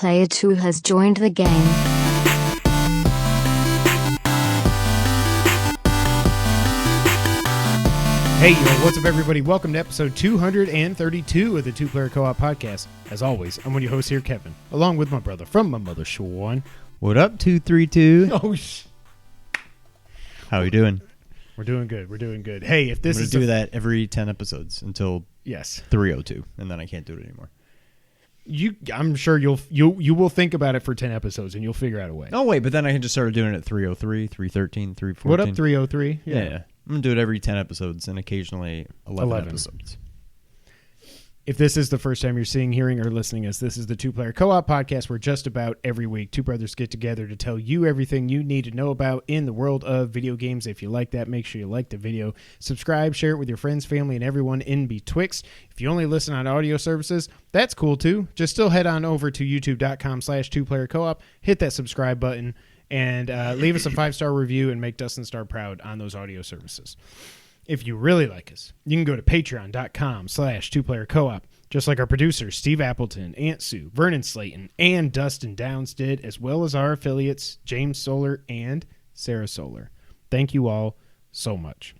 Player 2 has joined the game. Hey, what's up, everybody? Welcome to episode 232 of the Two Player Co-op Podcast. As always, I'm one of your hosts here, Kevin, along with my brother from my mother, Sean. What up, 232? Oh, How are you doing? We're doing good. We're doing good. Hey, if this I'm is gonna do that every 10 episodes until yes 302, and then I can't do it anymore. I'm sure you will think about it for 10 episodes, and you'll figure out a way. Oh wait, but then I can just start doing it at 303, 313, 314. What up, 303? Yeah. I'm gonna do it every 10 episodes and occasionally 11 episodes. If this is the first time you're seeing, hearing, or listening as this is the Two Player Co-op Podcast, where just about every week two brothers get together to tell you everything you need to know about in the world of video games. If you like that, make sure you like the video, subscribe, share it with your friends, family, and everyone in betwixt. If you only listen on audio services, that's cool too. Just still head on over to youtube.com/2playercoop, hit that subscribe button, and leave us a 5-star review and make Dustin Star proud on those audio services. If you really like us, you can go to patreon.com/2playercoop, just like our producers, Steve Appleton, Aunt Sue, Vernon Slayton, and Dustin Downs did, as well as our affiliates, James Solar and Sarah Solar. Thank you all so much.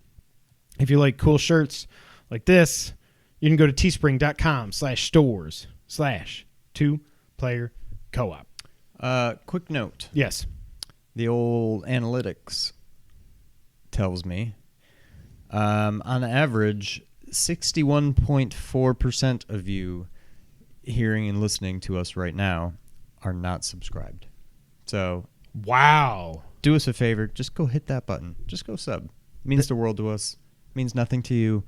If you like cool shirts like this, you can go to teespring.com/stores/2playercoop. Quick note. Yes. The old analytics tells me, on average, 61.4% of you hearing and listening to us right now are not subscribed. So, wow. Do us a favor. Just go hit that button. Just go sub. It means the world to us. It means nothing to you.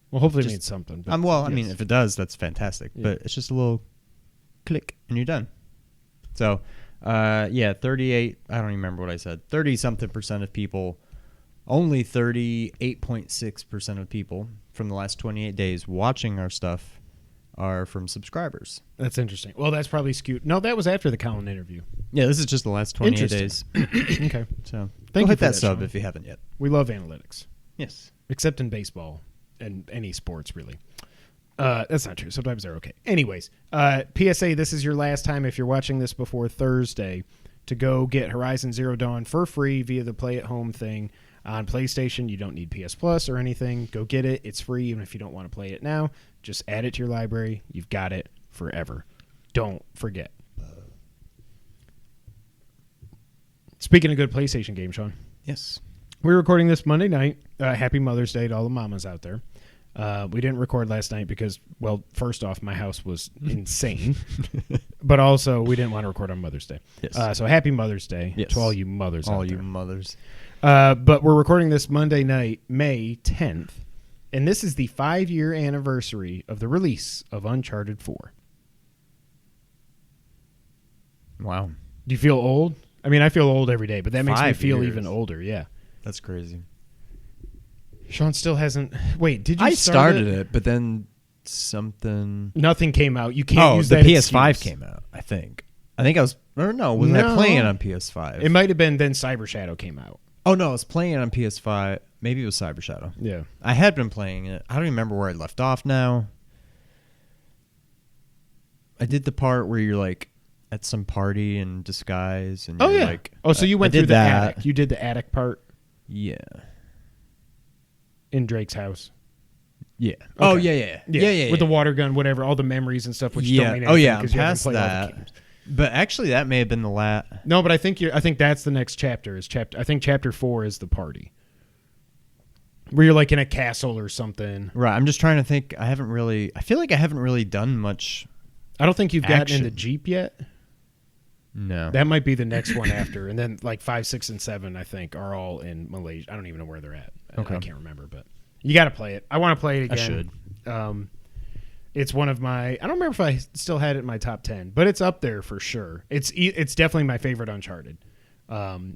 Well, hopefully it means something. But I mean, if it does, that's fantastic. Yeah. But it's just a little click and you're done. So, 38, I don't even remember what I said. 30-something% of people, only 38.6% of people from the last 28 days watching our stuff are from subscribers. That's interesting. Well, that's probably skewed. No, that was after the Colin interview. Yeah, this is just the last 28 days. Okay. So, Thank you hit for that sub Sean. if you haven't yet. We love analytics. Yes. Except in baseball and any sports, really. That's not true. Sometimes they're okay. Anyways, PSA, this is your last time, if you're watching this before Thursday, to go get Horizon Zero Dawn for free via the Play at Home thing on PlayStation. You don't need PS Plus or anything. Go get it. It's free, even if you don't want to play it now. Just add it to your library. You've got it forever. Don't forget. Speaking of good PlayStation games, Sean. Yes. We're recording this Monday night. Happy Mother's Day to all the mamas out there. We didn't record last night because, well, first off, my house was insane. But also, we didn't want to record on Mother's Day. Yes. So happy Mother's Day to all you mothers out there. All you mothers. But we're recording this Monday night, May 10th. And this is the 5-year anniversary of the release of Uncharted 4. Wow. Do you feel old? I mean, I feel old every day, but that makes me 5 feel years. even older, yeah. That's crazy. Sean still hasn't... Wait, did you I start started it, but then something... Nothing came out. You can't use the that PS5 excuse. came out, I think. I was... Or no, wasn't I playing it on PS5? It might have been then Cyber Shadow came out. Oh, no, I was playing it on PS5. Maybe it was Cyber Shadow. Yeah. I had been playing it. I don't remember where I left off now. I did the part where you're like at some party in disguise. And you're like, so you went through the attic. You did the attic part? Yeah. In Drake's house. Yeah. Okay. Oh, yeah. With the water gun, whatever, all the memories and stuff, which don't mean anything. Oh, yeah, because you haven't past played all the that. games. But actually, that may have been the last. No, but I think that's the next chapter. I think chapter 4 is the party, where you're like in a castle or something. Right. I'm just trying to think. I feel like I haven't really done much. I don't think you've gotten in action. the Jeep yet. No. That might be the next one after, and then like 5, 6, and 7, I think, are all in Malaysia. I don't even know where they're at. Okay. I can't remember, but you got to play it. I want to play it again. I should. It's one of my... I don't remember if I still had it in my top 10, but it's up there for sure. It's definitely my favorite Uncharted.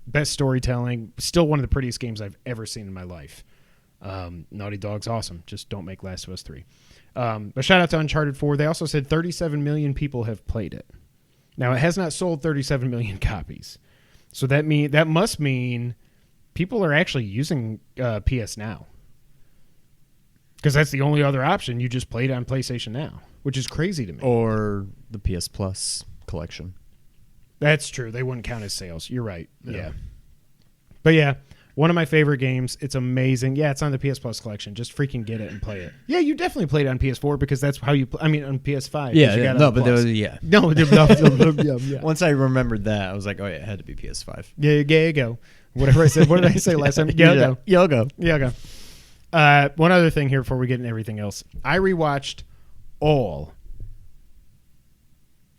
Best storytelling. Still one of the prettiest games I've ever seen in my life. Naughty Dog's awesome. Just don't make Last of Us 3. But shout out to Uncharted 4. They also said 37 million people have played it. Now, it has not sold 37 million copies. So that must mean people are actually using PS Now. Because that's the only other option. You just play it on PlayStation Now, which is crazy to me. Or the PS Plus collection. That's true. They wouldn't count as sales. You're right. No. Yeah. But yeah, one of my favorite games. It's amazing. Yeah, it's on the PS Plus collection. Just freaking get it and play it. Yeah, you definitely played it on PS4 because that's how you. On PS5. Yeah, you got it no, on but there Plus. was, yeah. No, yeah. Once I remembered that, I was like, oh yeah, it had to be PS5. Yeah, you go. Whatever I said. What did I say last time? Yeah, go. You'll go. Yeah, go. One other thing here before we get into everything else. I rewatched all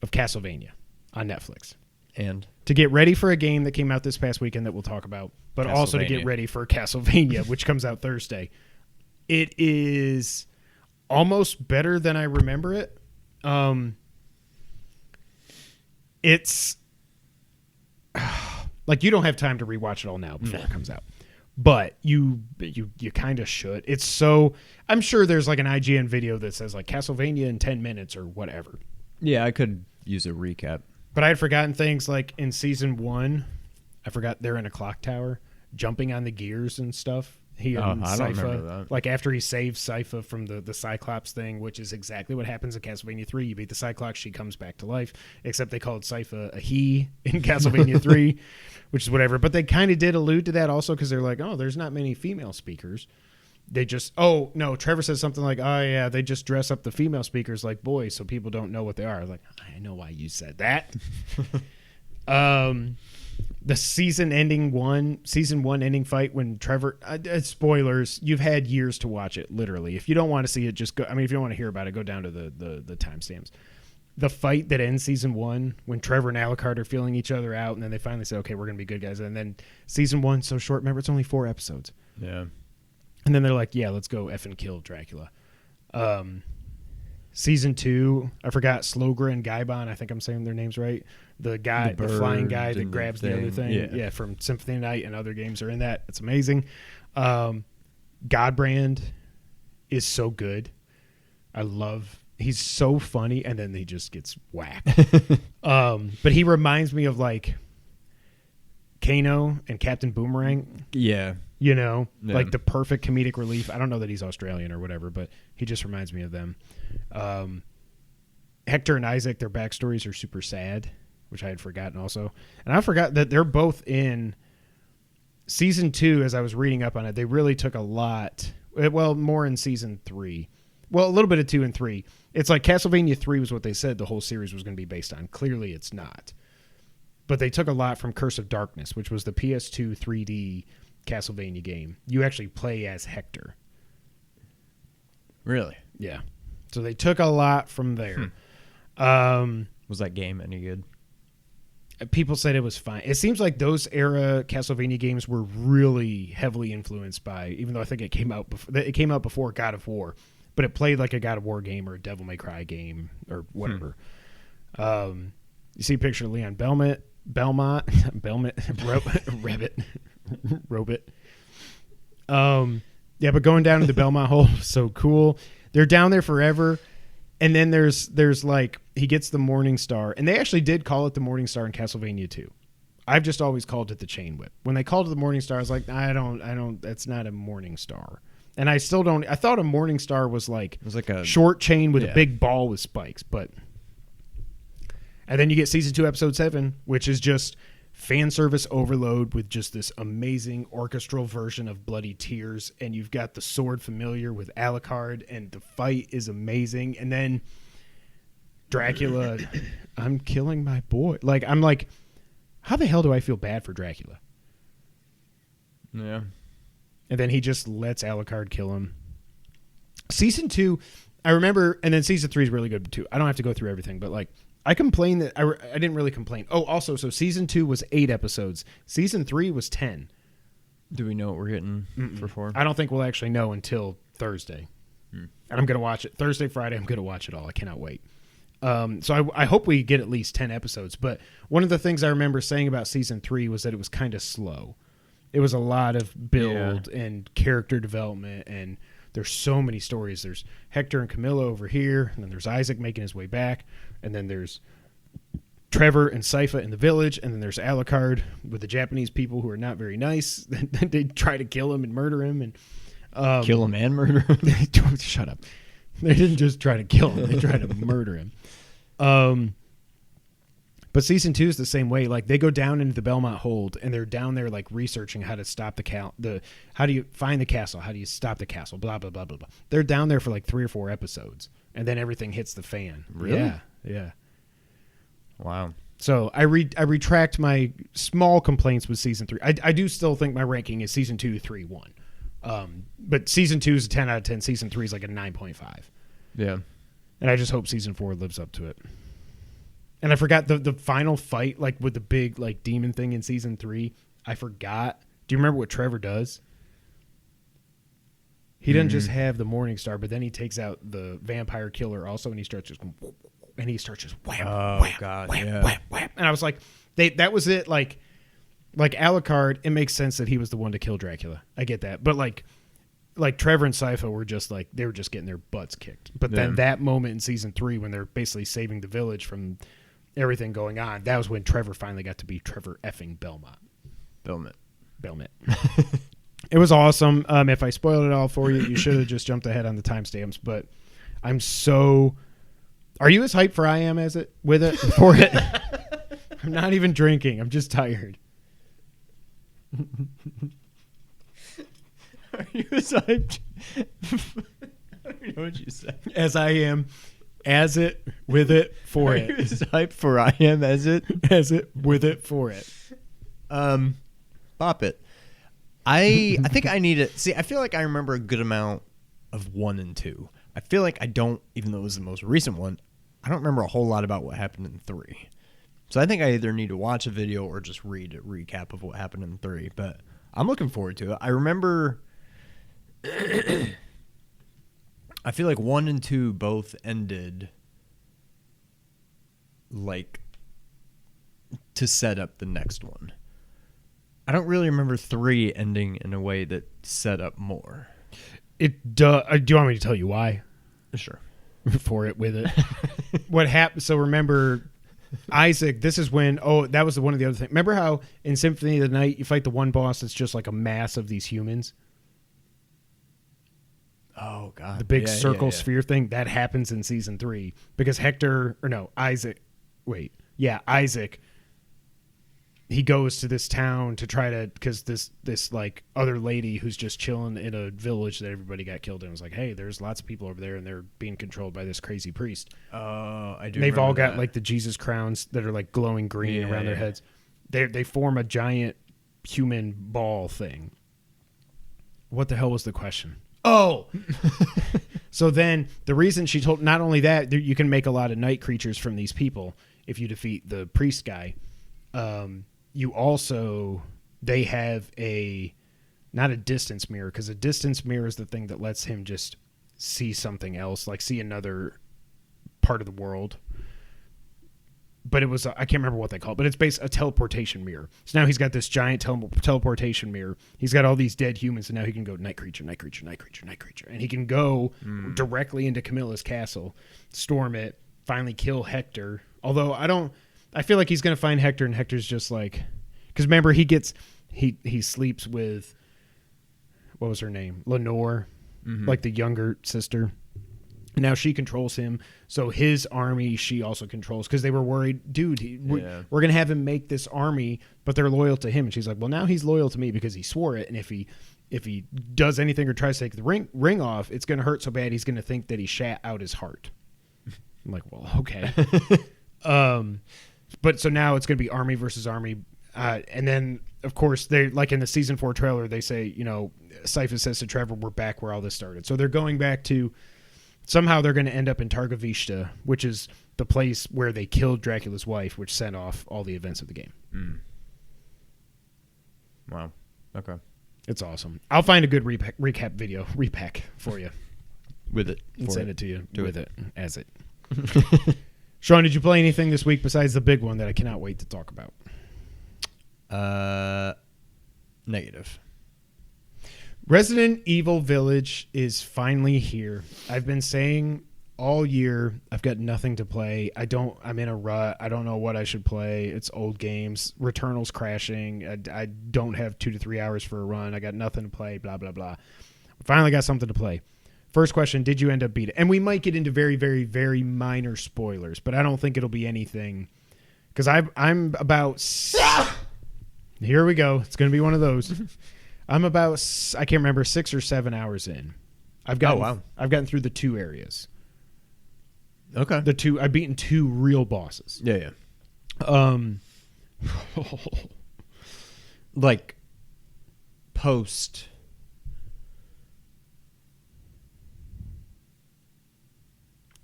of Castlevania on Netflix. And to get ready for a game that came out this past weekend that we'll talk about, but also to get ready for Castlevania, which comes out Thursday. It is almost better than I remember it. It's like you don't have time to rewatch it all now before it comes out, but you kind of should. It's so I'm sure there's like an IGN video that says like Castlevania in 10 minutes or whatever. yeah, I could use a recap. But I had forgotten things like in season 1, I forgot they're in a clock tower, jumping on the gears and stuff. He and I don't remember Sypha, that. like after he saves Sypha from the Cyclops thing, which is exactly what happens in Castlevania 3. You beat the Cyclops, she comes back to life, except they called Sypha a he in Castlevania 3, which is whatever. But they kind of did allude to that also because they're like, oh, there's not many female speakers. They just, oh, no, Trevor says something like, oh, yeah, they just dress up the female speakers like boys so people don't know what they are. I was like, I know why you said that. The season one ending fight when Trevor, spoilers, you've had years to watch it, literally. If you don't want to see it, just go, I mean, if you don't want to hear about it, go down to the timestamps. The fight that ends season 1 when Trevor and Alucard are feeling each other out and then they finally say, okay, we're going to be good guys. And then season 1, so short, remember, it's only 4 episodes. Yeah. And then they're like, yeah, let's go effing kill Dracula. Season 2, I forgot Slogra and Gaibon. I think I'm saying their names right. The guy, the flying guy that grabs the other thing. Yeah, from Symphony of the Night and other games are in that. It's amazing. Godbrand is so good. He's so funny, and then he just gets whacked. But he reminds me of like Kano and Captain Boomerang. Yeah. You know, like the perfect comedic relief. I don't know that he's Australian or whatever, but he just reminds me of them. Hector and Isaac, their backstories are super sad, which I had forgotten also. And I forgot that they're both in season 2. As I was reading up on it, they really took a lot. Well, more in season 3. Well, a little bit of 2 and 3. It's like Castlevania 3 was what they said the whole series was going to be based on. Clearly, it's not. But they took a lot from Curse of Darkness, which was the PS2 3D Castlevania game. You actually play as Hector. Really? Yeah. So they took a lot from there. Was that game any good? People said it was fine. It seems like those era Castlevania games were really heavily influenced by, even though I think it came out before God of War, but it played like a God of War game or a Devil May Cry game or whatever. You see a picture of Leon Belmont, Rabbit. Yeah, but going down to the Belmont hole, so cool. They're down there forever. And then there's like, he gets the Morning Star. And they actually did call it the Morning Star in Castlevania 2. I've just always called it the Chain Whip. When they called it the Morning Star, I was like, I don't, that's not a Morning Star. And I still don't, I thought a Morning Star was like a short chain with a big ball with spikes. But, and then you get season 2, episode 7, which is just fan service overload with just this amazing orchestral version of Bloody Tears, and you've got the sword familiar with Alucard, and the fight is amazing. And then Dracula, I'm killing my boy. Like, I'm like, how the hell do I feel bad for Dracula? Yeah. And then he just lets Alucard kill him. Season 2, I remember, and then season 3 is really good too. I don't have to go through everything, but like, I complained that I didn't really complain. Oh, also, so season 2 was 8 episodes. Season 3 was 10. Do we know what we're getting for 4? I don't think we'll actually know until Thursday. And I'm going to watch it. Thursday, Friday, I'm going to watch it all. I cannot wait. So I hope we get at least 10 episodes. But one of the things I remember saying about season 3 was that it was kind of slow. It was a lot of build and character development, and there's so many stories. There's Hector and Camilla over here, and then there's Isaac making his way back, and then there's Trevor and Sypha in the village, and then there's Alucard with the Japanese people who are not very nice. They try to kill him and murder him, and kill him and murder him. Shut up. They didn't just try to kill him; they tried to murder him. But season 2 is the same way. Like they go down into the Belmont hold and they're down there like researching how to stop how do you find the castle? How do you stop the castle? Blah, blah, blah, blah, blah. They're down there for like 3 or 4 episodes and then everything hits the fan. Really? Yeah. Wow. So I retract my small complaints with season 3. I do still think my ranking is season 2, 3, 1. But season 2 is a 10 out of 10. Season 3 is like a 9.5. Yeah. And I just hope season 4 lives up to it. And I forgot the final fight, like with the big like demon thing in season 3. I forgot. Do you remember what Trevor does? He doesn't just have the Morning Star, but then he takes out the vampire killer also, and he starts just wham, wham, God, wham, yeah. wham, wham. And I was like, that was it. Like Alucard, it makes sense that he was the one to kill Dracula. I get that, but like Trevor and Sypha were just like they were just getting their butts kicked. But then that moment in season 3 when they're basically saving the village from everything going on, that was when Trevor finally got to be Trevor effing Belmont. It was awesome. If I spoiled it all for you, you should have just jumped ahead on the timestamps. But I'm so. Are you as hyped for I am as it with it for it? I'm not even drinking. I'm just tired. Are you as hyped? I don't know what you said. As I am, as it, with it, for Are it. you as hyped for I am as it? As it, with it, for it. Bop it. I think I need it. See, I feel like I remember a good amount of 1 and 2. I feel like I don't, even though it was the most recent one, I don't remember a whole lot about what happened in 3. So I think I either need to watch a video or just read a recap of what happened in 3. But I'm looking forward to it. I remember... I feel like 1 and 2 both ended like to set up the next one. I don't really remember 3 ending in a way that set up more. Do you want me to tell you why? Sure. For it, with it. What happened? So remember, Isaac, this is when, that was one of the other things. Remember how in Symphony of the Night you fight the one boss that's just like a mass of these humans? Oh, God. The big circle sphere thing, that happens in season 3 because Isaac, he goes to this town to try to, because this like other lady who's just chilling in a village that everybody got killed in was like, hey, there's lots of people over there and they're being controlled by this crazy priest. Oh, I do. They've all got like the Jesus crowns that are like glowing green around their heads. They form a giant human ball thing. What the hell was the question? Oh, so then the reason she told, not only that, you can make a lot of night creatures from these people if you defeat the priest guy. You also, they have not a distance mirror, because a distance mirror is the thing that lets him just see something else, like see another part of the world. But it was, I can't remember what they call it, but it's basically a teleportation mirror. So now he's got this giant teleportation mirror. He's got all these dead humans, and now he can go night creature, night creature, night creature, night creature. And he can go directly into Camilla's castle, storm it, finally kill Hector. Although I feel like he's going to find Hector, and Hector's just like, because remember, he sleeps with, what was her name? Lenore, like the younger sister. Now she controls him, so his army she also controls, because they were worried, dude, we're going to have him make this army, but they're loyal to him. And she's like, well, now he's loyal to me because he swore it, and if he does anything or tries to take the ring off, it's going to hurt so bad he's going to think that he shat out his heart. I'm like, well, okay. But so now it's going to be army versus army. And then, of course, they like in the season 4 trailer, they say, Sypha says to Trevor, we're back where all this started. So they're going back to, somehow they're going to end up in Targovishta, which is the place where they killed Dracula's wife, which sent off all the events of the game. Wow. Okay. It's awesome. I'll find a good recap video, repack for you. With it. And send it to you with it, as it. Sean, did you play anything this week besides the big one that I cannot wait to talk about? Negative. Resident Evil Village is finally here. I've been saying all year I've got nothing to play. I'm in a rut. I don't know what I should play. It's old games. Returnal's crashing. I don't have 2 to 3 hours for a run. I got nothing to play, blah, blah, blah. Finally got something to play. First question, did you end up beating it? And we might get into very, very, very minor spoilers, but I don't think it'll be anything Because I'm about... Here we go. It's going to be one of those. I'm about, I can't remember, 6 or 7 hours in. I've gotten through the 2 areas. Okay. I've beaten 2 real bosses. Yeah. Like post.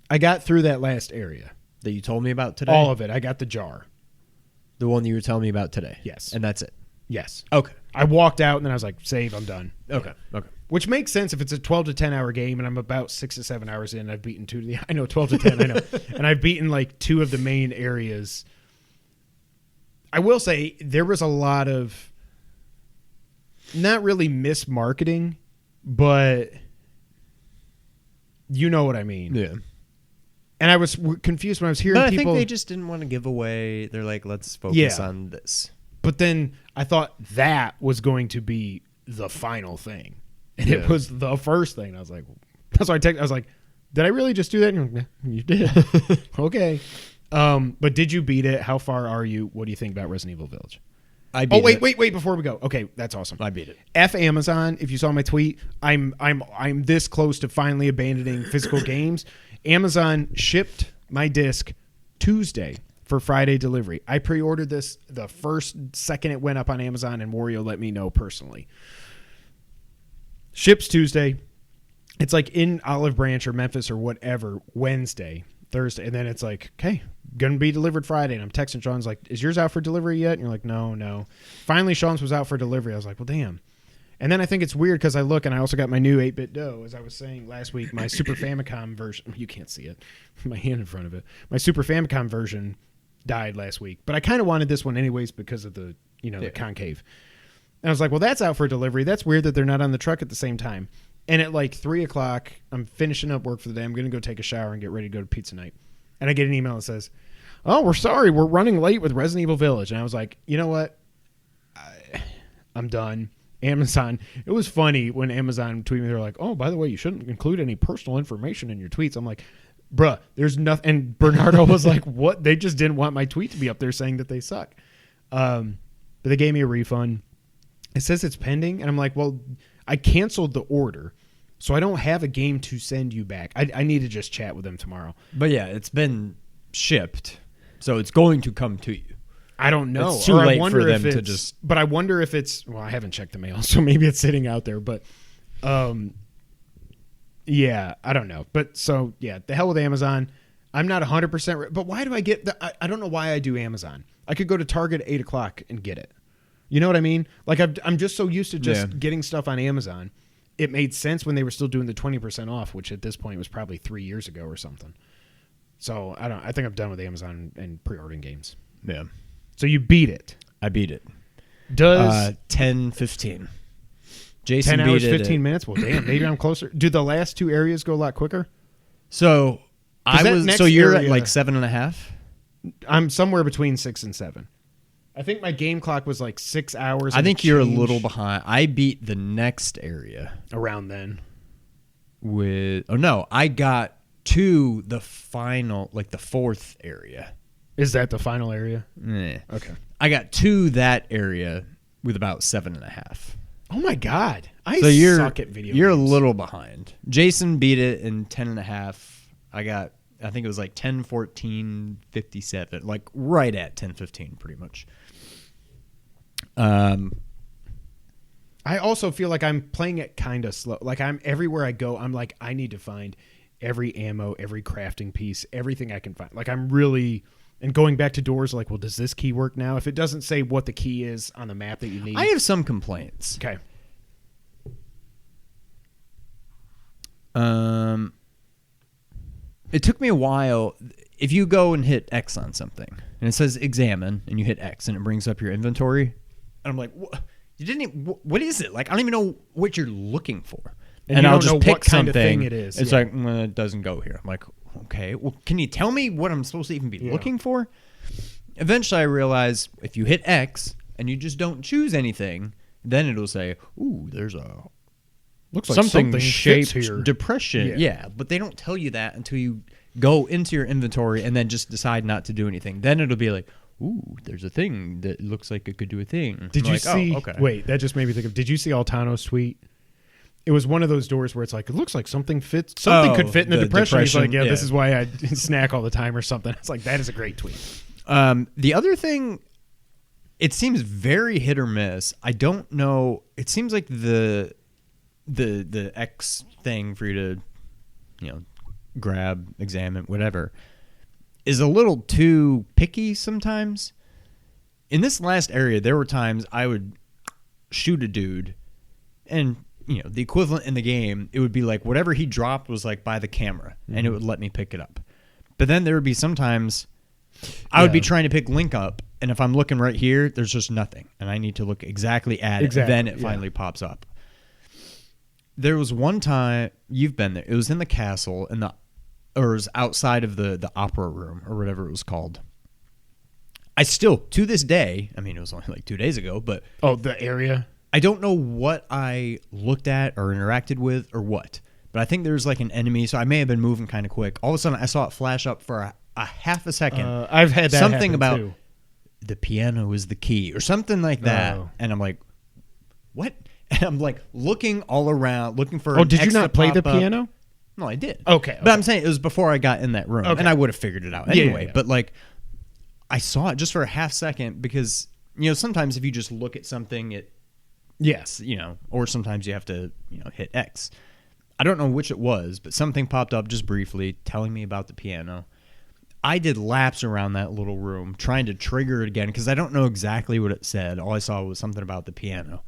I got through that last area. That you told me about today? All of it. I got the jar. The one you were telling me about today? Yes. And that's it? Yes. Okay. I walked out and then I was like, save, I'm done. Okay. Yeah. Okay. Which makes sense if it's a 12 to 10 hour game and I'm about 6 to 7 hours in. I've beaten 2 of the... I know, 12 to 10, I know. And I've beaten like 2 of the main areas. I will say there was a lot of... Not really mismarketing, but you know what I mean. Yeah. And I was confused when I was hearing people... I think they just didn't want to give away... They're like, let's focus on this. But then I thought that was going to be the final thing. And it was the first thing. I was like... So I was like, did I really just do that? And you're like, yeah, you did. Okay. But did you beat it? How far are you? What do you think about Resident Evil Village? I beat it. Wait, before we go. Okay, that's awesome. I beat it. F Amazon, if you saw my tweet, I'm this close to finally abandoning physical games. Amazon shipped my disc Tuesday for Friday delivery. I pre-ordered this the second it went up on Amazon, and Wario let me know personally. Ships Tuesday. It's like in Olive Branch or Memphis or whatever Wednesday, Thursday, and then it's like, okay, gonna be delivered Friday. And I'm texting Sean's like, is yours out for delivery yet? And you're like, no. Finally, Sean's was out for delivery. I was like, well, damn. And then I think it's weird because I look and I also got my new 8-bit dough, as I was saying last week, my Super Famicom version. You can't see it. My hand in front of it. My Super Famicom version died last week. But I kind of wanted this one anyways because of the, the concave. And I was like, well, that's out for delivery. That's weird that they're not on the truck at the same time. And at like 3 o'clock, I'm finishing up work for the day. I'm going to go take a shower and get ready to go to pizza night. And I get an email that says, oh, we're sorry. We're running late with Resident Evil Village. And I was like, you know what? I'm done. Amazon. It was funny when Amazon tweeted me. They're like, oh, by the way, you shouldn't include any personal information in your tweets. I'm like, bruh, there's nothing. And Bernardo was like, what? They just didn't want my tweet to be up there saying that they suck. But they gave me a refund. It says it's pending. And I'm like, well, I canceled the order, so I don't have a game to send you back. I need to just chat with them tomorrow. But yeah, it's been shipped, so it's going to come to you. I don't know. It's too late for them to just... But I wonder if it's... Well, I haven't checked the mail, so maybe it's sitting out there. But, yeah, I don't know. But, so, yeah, the hell with Amazon. I'm not 100%... But why do I get... I don't know why I do Amazon. I could go to Target at 8 o'clock and get it. You know what I mean? Like, I'm just so used to just getting stuff on Amazon. It made sense when they were still doing the 20% off, which at this point was probably 3 years ago or something. So, I think I'm done with Amazon and pre-ordering games. Yeah. So you beat it. I beat it. Does 10:15. Jason 10 hours, beat it 15 minutes? Well, damn, maybe I'm closer. Do the last 2 areas go a lot quicker? So you're at like 7.5? I'm somewhere between 6 and 7. I think my game clock was like 6 hours. I think you're a little behind. I beat the next area. Around then. I got to the final, like the 4th area. Is that the final area? Yeah. Okay. I got to that area with about 7.5. Oh my God. I suck at video You're games. a little behind. Jason beat it in 10.5. I think it was like 10:14, 57, like right at 10:15 pretty much. I also feel like I'm playing it kind of slow. Like everywhere I go, I'm like, I need to find every ammo, every crafting piece, everything I can find. Like I'm really... And going back to doors, like, well, does this key work now? If it doesn't say what the key is on the map that you need. I have some complaints. Okay. It took me a while. If you go and hit X on something, and it says examine, and you hit X, and it brings up your inventory, and I'm like, you didn't even, what is it? Like, I don't even know what you're looking for. And I'll just pick something. Of thing it is. It's like, it doesn't go here. I'm like, okay, well, can you tell me what I'm supposed to even be looking for? Eventually, I realize if you hit X and you just don't choose anything, then it'll say, ooh, there's a looks like something shaped here. Depression. Yeah, but they don't tell you that until you go into your inventory and then just decide not to do anything. Then it'll be like, ooh, there's a thing that looks like it could do a thing. Did I'm you like, see? Oh, okay. Wait, that just made me think of. Did you see Altano's tweet? It was one of those doors where it's like, it looks like something fits. Something could fit in the depression. He's like, yeah, this is why I snack all the time or something. It's like, that is a great tweet. The other thing, it seems very hit or miss. I don't know. It seems like the X thing for you to, grab, examine, whatever, is a little too picky sometimes. In this last area, there were times I would shoot a dude and the equivalent in the game, it would be like whatever he dropped was like by the camera, and it would let me pick it up. But then there would be sometimes I would be trying to pick Link up, and if I'm looking right here, there's just nothing, and I need to look exactly at it, then it finally pops up. There was one time, you've been there, it was in the castle, or it was outside of the opera room, or whatever it was called. I still, to this day, I mean, it was only like 2 days ago, but... Oh, the area? I don't know what I looked at or interacted with or what, but I think there's like an enemy, so I may have been moving kind of quick. All of a sudden, I saw it flash up for a half a second. I've had that something about too. The piano is the key or something like that, and I'm like, what? And I'm like looking all around, looking for. Oh, did you not play the piano? No, I did. Okay, but I'm saying it was before I got in that room, and I would have figured it out anyway. But like, I saw it just for a half second because sometimes if you just look at something, it. Yes, or sometimes you have to, hit X. I don't know which it was, but something popped up just briefly telling me about the piano. I did laps around that little room trying to trigger it again because I don't know exactly what it said. All I saw was something about the piano.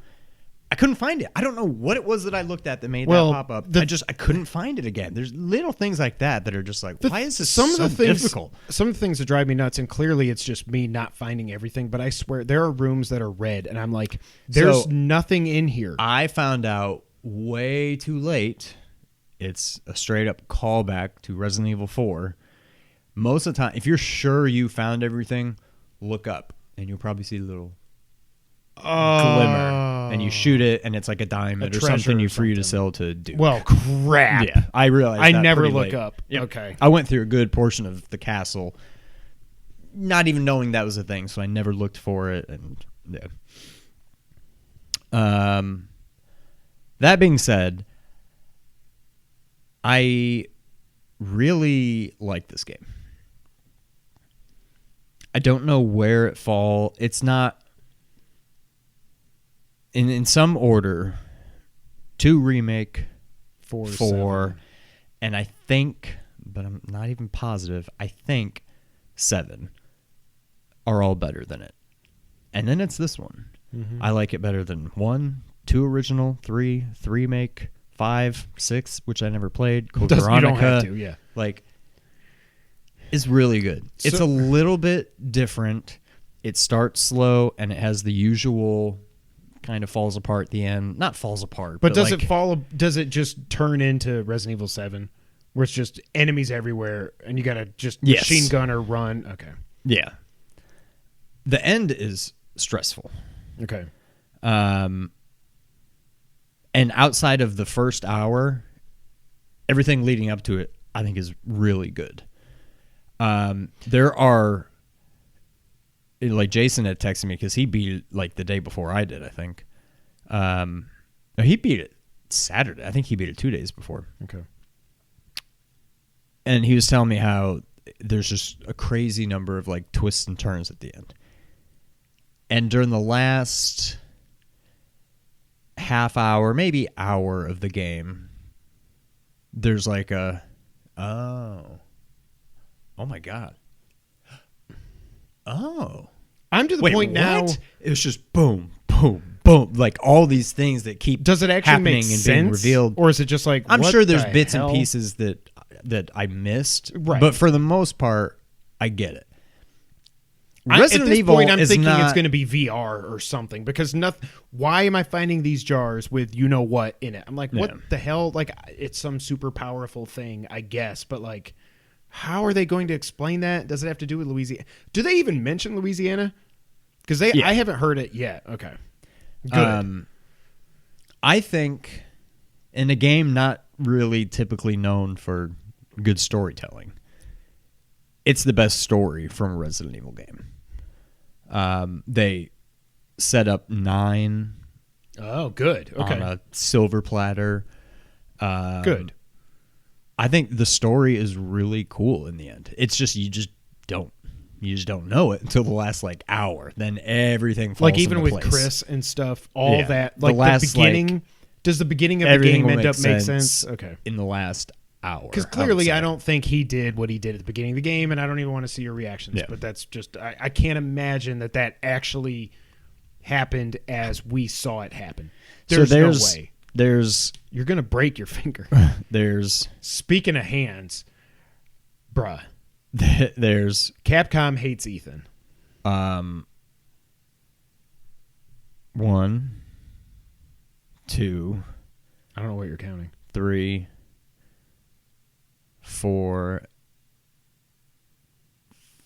I couldn't find it. I don't know what it was that I looked at that made that pop up. I couldn't find it again. There's little things like that are just like, why is this so difficult? Some of the things that drive me nuts, and clearly it's just me not finding everything, but I swear there are rooms that are red, and I'm like, there's nothing in here. I found out way too late. It's a straight up callback to Resident Evil 4. Most of the time, if you're sure you found everything, look up, and you'll probably see a little glimmer. And you shoot it, and it's like a diamond or something for you to sell to Duke. Well, crap. Yeah, I realized I that never look late. up. Yep. Okay. I went through a good portion of the castle, not even knowing that was a thing, so I never looked for it. And that being said, I really like this game. I don't know where it falls. It's not... In some order, 2 remake, 4, and I think, but I'm not even positive, I think 7 are all better than it. And then it's this one. Mm-hmm. I like it better than 1, 2 original, 3 remake, 5, 6, which I never played. Code Veronica. You don't have to, yeah. Like, it's really good. It's a little bit different. It starts slow, and it has the usual... kind of falls apart at the end. Not falls apart, but does it fall? Does it just turn into Resident Evil 7, where it's just enemies everywhere and you gotta just machine gun or run? Okay, yeah. The end is stressful. Okay, and outside of the first hour, everything leading up to it, I think, is really good. There are. Like Jason had texted me because he beat it like the day before I did, I think. No, he beat it Saturday. I think he beat it 2 days before. Okay. And he was telling me how there's just a crazy number of like twists and turns at the end. And during the last half hour, maybe hour of the game, there's like oh my God. Oh. I'm to the point now. What? It was just boom, boom, boom. Like all these things that keep does it actually happening make and sense? being revealed. Or is it just like, I'm what sure there's the bits hell? and pieces that I missed. Right. But for the most part, I get it. At this point, I'm thinking not, it's going to be VR or something because why am I finding these jars with what in it? I'm like, what the hell? Like, it's some super powerful thing, I guess, but like, how are they going to explain that? Does it have to do with Louisiana? Do they even mention Louisiana? Because I haven't heard it yet. Okay, good. I think in a game not really typically known for good storytelling, it's the best story from a Resident Evil game. They set up 9 Oh, good. Okay. on a silver platter. Good. I think the story is really cool in the end. It's just you just don't know it until the last hour. Then everything falls like even into with place. Chris and stuff, all Yeah. that The like last, the beginning. Does the beginning of the everything game will end make up make sense sense? Okay. in the last hour. Because I would clearly, say. I don't think he did what he did at the beginning of the game, and I don't even want to see your reactions. Yeah. But that's just I can't imagine that actually happened as we saw it happen. There's no way. You're gonna break your finger. There's Speaking of hands, bruh, there's Capcom hates Ethan. 1, 2, I don't know what you're counting. 3, 4,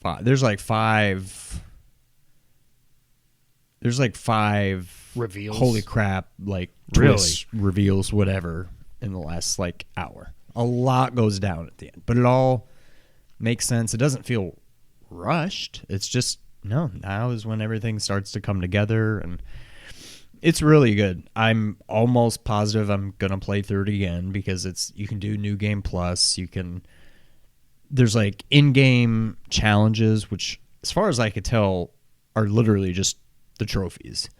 5. There's 5. There's 5 Reveals. Holy crap! Twists, reveals, whatever in the last hour. A lot goes down at the end, but it all makes sense. It doesn't feel rushed. It's just now is when everything starts to come together, and it's really good. I'm almost positive I'm gonna play through it again because you can do New Game Plus. There's in-game challenges, which, as far as I could tell, are literally just the trophies.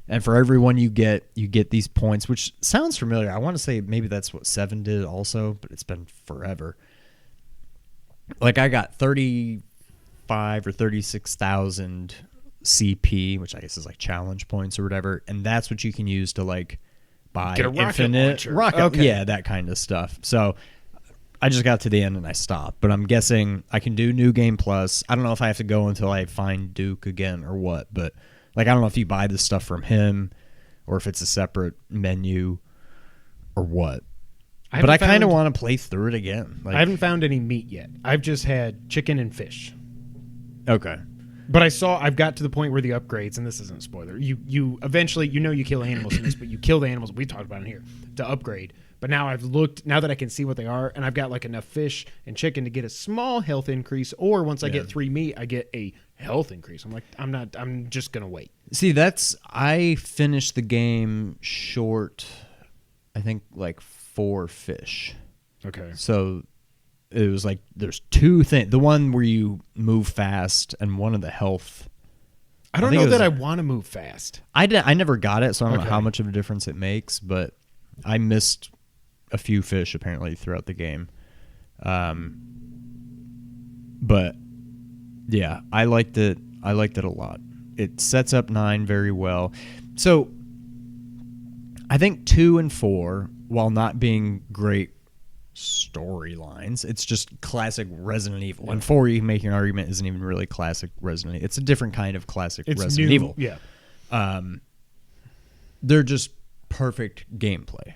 And for every one you get these points, which sounds familiar. I want to say maybe that's what 7 did also, but it's been forever. I got 35 or 36,000 CP, which I guess is challenge points or whatever, and that's what you can use to buy Get a rocket infinite launcher. rocket. Okay. Yeah, that kind of stuff. So I just got to the end and I stopped, but I'm guessing I can do New Game Plus. I don't know if I have to go until I find Duke again or what, but I don't know if you buy this stuff from him or if it's a separate menu or what. But I kind of want to play through it again. I haven't found any meat yet. I've just had chicken and fish. Okay. But I've got to the point where the upgrades, and this isn't a spoiler, you eventually, you kill animals in this, but you kill the animals, we talked about it here, to upgrade. But now now that I can see what they are, and I've got enough fish and chicken to get a small health increase, or once I get 3 meat, I get a health increase. I'm just going to wait. See, I finished the game short, I think 4 fish. Okay. So it was there's 2 things. The one where you move fast and one of the health. I don't know that I want to move fast. I never got it, so I don't know how much of a difference it makes, but I missed a few fish apparently throughout the game. But yeah, I liked it a lot. It sets up 9 very well. So I think 2 and 4, while not being great storylines, it's just classic Resident Evil. Yeah. And 4, you can make an argument, isn't even really classic Resident Evil. It's a different kind of classic Resident Evil. Yeah. They're just perfect gameplay.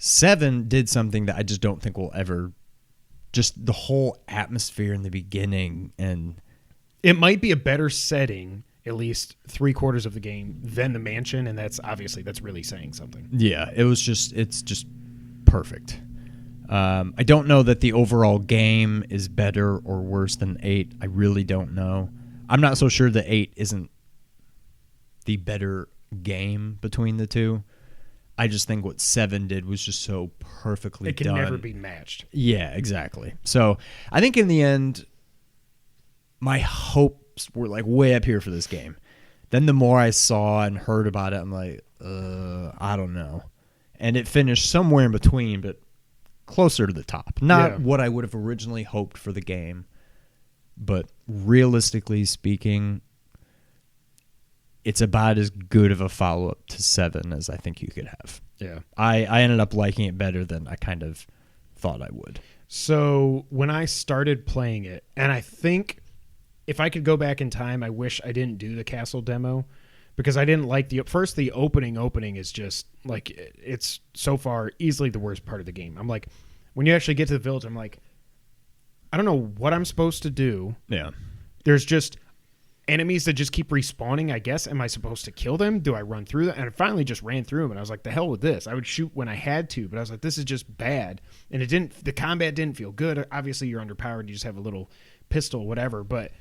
7 did something that I just don't think will ever, just the whole atmosphere in the beginning, and it might be a better setting, at least 3/4 of the game, than the mansion, and that's really saying something. yeah, it's just perfect. I don't know that the overall game is better or worse than 8. I really don't know. I'm not so sure that 8 isn't the better game between the two. I just think what 7 did was just so perfectly done. It can never be matched. Yeah, exactly. So I think in the end, my hopes were way up here for this game. Then the more I saw and heard about it, I'm I don't know. And it finished somewhere in between, but closer to the top. Not what I would have originally hoped for the game, but realistically speaking, it's about as good of a follow-up to 7 as I think you could have. Yeah. I ended up liking it better than I kind of thought I would. So when I started playing it, and I think if I could go back in time, I wish I didn't do the castle demo, because I didn't like the opening is just it's so far easily the worst part of the game. I'm when you actually get to the village, I'm I don't know what I'm supposed to do. Yeah. There's just enemies that just keep respawning, I guess. Am I supposed to kill them? Do I run through them? And I finally just ran through them, and I was like, the hell with this. I would shoot when I had to, but I was like, this is just bad. And the combat didn't feel good. Obviously, you're underpowered. You just have a little pistol, whatever. But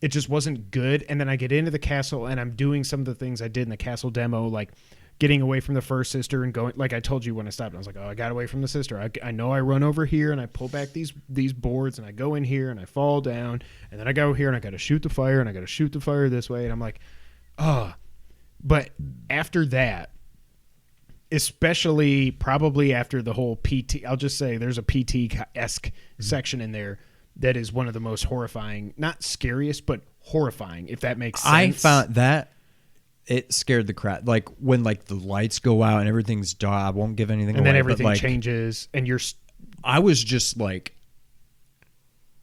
it just wasn't good. And then I get into the castle and I'm doing some of the things I did in the castle demo, like getting away from the first sister and going, like I told you when I stopped, I was like, oh, I got away from the sister. I know I run over here and I pull back these boards and I go in here and I fall down and then I go here and I got to shoot the fire and I got to shoot the fire this way. And I'm like, oh, but after that, especially probably after the whole PT, I'll just say there's a PT-esque section in there that is one of the most horrifying, not scariest, but horrifying, if that makes sense. I found that it scared the crap. Like when like the lights go out and everything's dark. I won't give anything away. And then everything like, changes and you're... I was just like,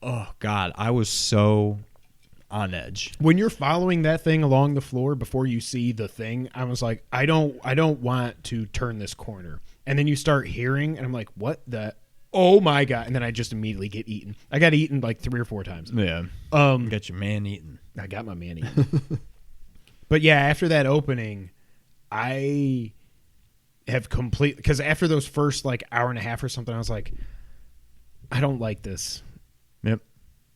oh God, I was so on edge. When you're following that thing along the floor before you see the thing, I was like, I don't want to turn this corner. And then you start hearing and I'm like, what the... Oh my God. And then I just immediately get eaten. I got eaten like 3 or 4 times. Yeah. Got your man eaten. I got my man eaten. But yeah, after that opening, I have because after those first like hour and a half or something, I was like, I don't like this. Yep.